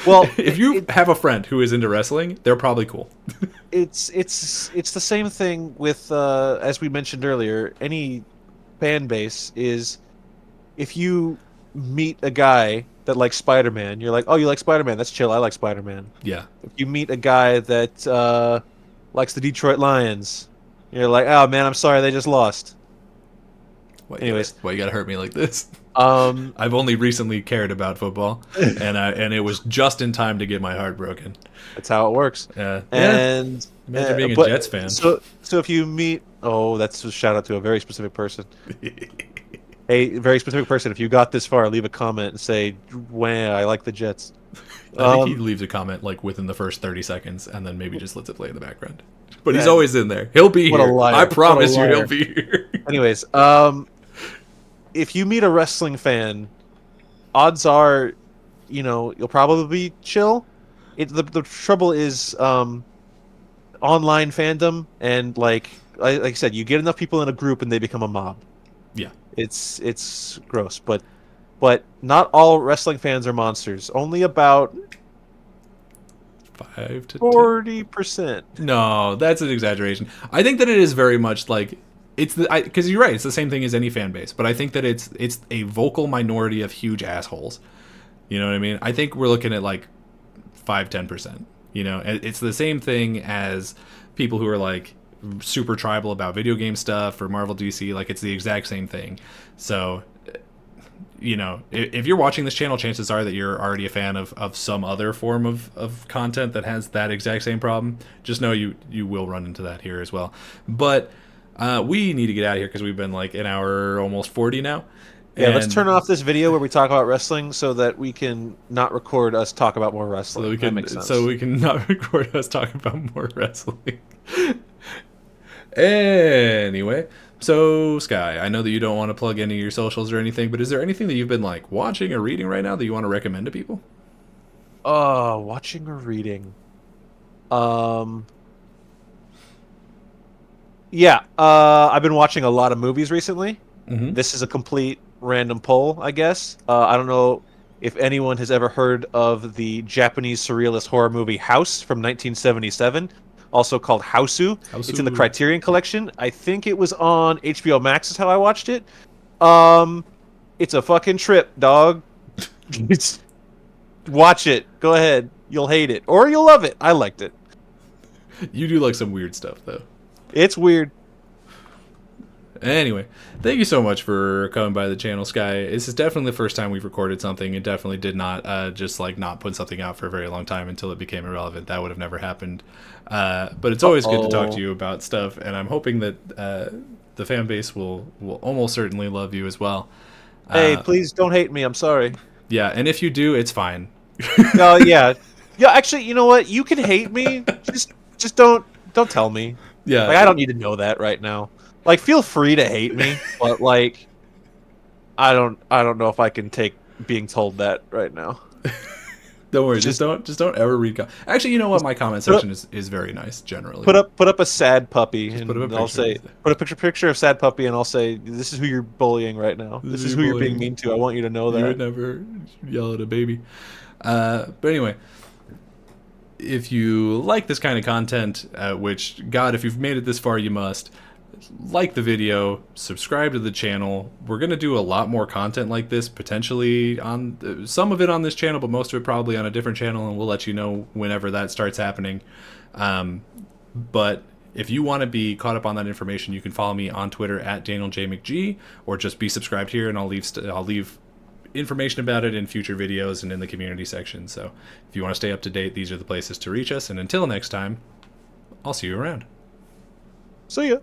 Well, if you have a friend who is into wrestling, they're probably cool. It's the same thing with, as we mentioned earlier, any fan base is, if you meet a guy that likes Spider-Man, you're like, oh, you like Spider-Man? That's chill. I like Spider-Man. Yeah. If you meet a guy that likes the Detroit Lions, you're like, oh man, I'm sorry, they just lost. Anyways, why you gotta hurt me like this? I've only recently cared about football, and it was just in time to get my heart broken. That's how it works. And imagine being a Jets fan. So if you meet, that's a shout out to a very specific person. Hey, very specific person. If you got this far, leave a comment and say, "Wah, I like the Jets." I think he Um, leaves a comment like within the first 30 seconds and then maybe just lets it play in the background. But he's that always in there. He'll be what a here. I liar! What a promise you he'll liar! be here. Anyways, if you meet a wrestling fan, odds are, you'll probably be chill. The trouble is, online fandom and like I said, you get enough people in a group and they become a mob. Yeah. It's gross, but not all wrestling fans are monsters. Only about 5 to 10. 40%. No, that's an exaggeration. I think that it is very much like it's the because you're right. It's the same thing as any fan base, but I think that it's a vocal minority of huge assholes. You know what I mean? I think we're looking at like 5-10%. You know, it's the same thing as people who are like super tribal about video game stuff or Marvel DC. Like it's the exact same thing. So you know, if you're watching this channel, chances are that you're already a fan of some other form of content that has that exact same problem. Just know you will run into that here as well. But we need to get out of here because we've been like an hour, almost 40 now. Yeah, let's And turn off this video where we talk about wrestling so that we can not record us talk about more so that wrestling. we That makes can sense. so we can not record us talking about more wrestling. Anyway, so Sky, I know that you don't want to plug any of your socials or anything, but is there anything that you've been like watching or reading right now that you want to recommend to people? Watching or reading. Um, yeah, I've been watching a lot of movies recently. Mm-hmm. This is a complete random poll, I guess. I don't know if anyone has ever heard of the Japanese surrealist horror movie House from 1977, also called Hausu. It's in the How's Criterion Collection. I think it was on HBO Max is how I watched it. Um, it's a fucking trip, dog. It's, watch it. Go ahead. You'll hate it or you'll love it. I liked it. you do like some weird stuff though. It's weird. Anyway, thank you so much for coming by the channel, Sky. This is definitely the first time we've recorded something. It definitely did not just like not put something out for a very long time until it became irrelevant. That would have never happened. But it's always good to talk to you about stuff, and I'm hoping that the fan base will almost certainly love you as well. Hey, please don't hate me. I'm sorry. Yeah, and if you do, it's fine. Yeah. Yeah, actually, you know what? You can hate me. Just don't tell me. Yeah, Like I don't need to know that right now. Like feel free to hate me, but like I don't know if I can take being told that right now. don't worry. Just Just don't ever read. Actually, you know what? My comment section is very nice generally. put up a sad puppy Just and put up a I'll picture. say put a picture of sad puppy and I'll say this is who you're bullying right now. This is who you're being bullying. mean to. I want you to know You that. would never yell at a baby. But anyway, if you like this kind of content, which, God, if you've made it this far, you must, like the video, subscribe to the channel. We're going to do a lot more content like this, potentially on some of it on this channel, but most of it probably on a different channel, and we'll let you know whenever that starts happening. But if you want to be caught up on that information, you can follow me on Twitter at DanielJMcG, or just be subscribed here, and I'll leave information about it in future videos and in the community section. So if you want to stay up to date, these are the places to reach us. And until next time, I'll see you around. See ya.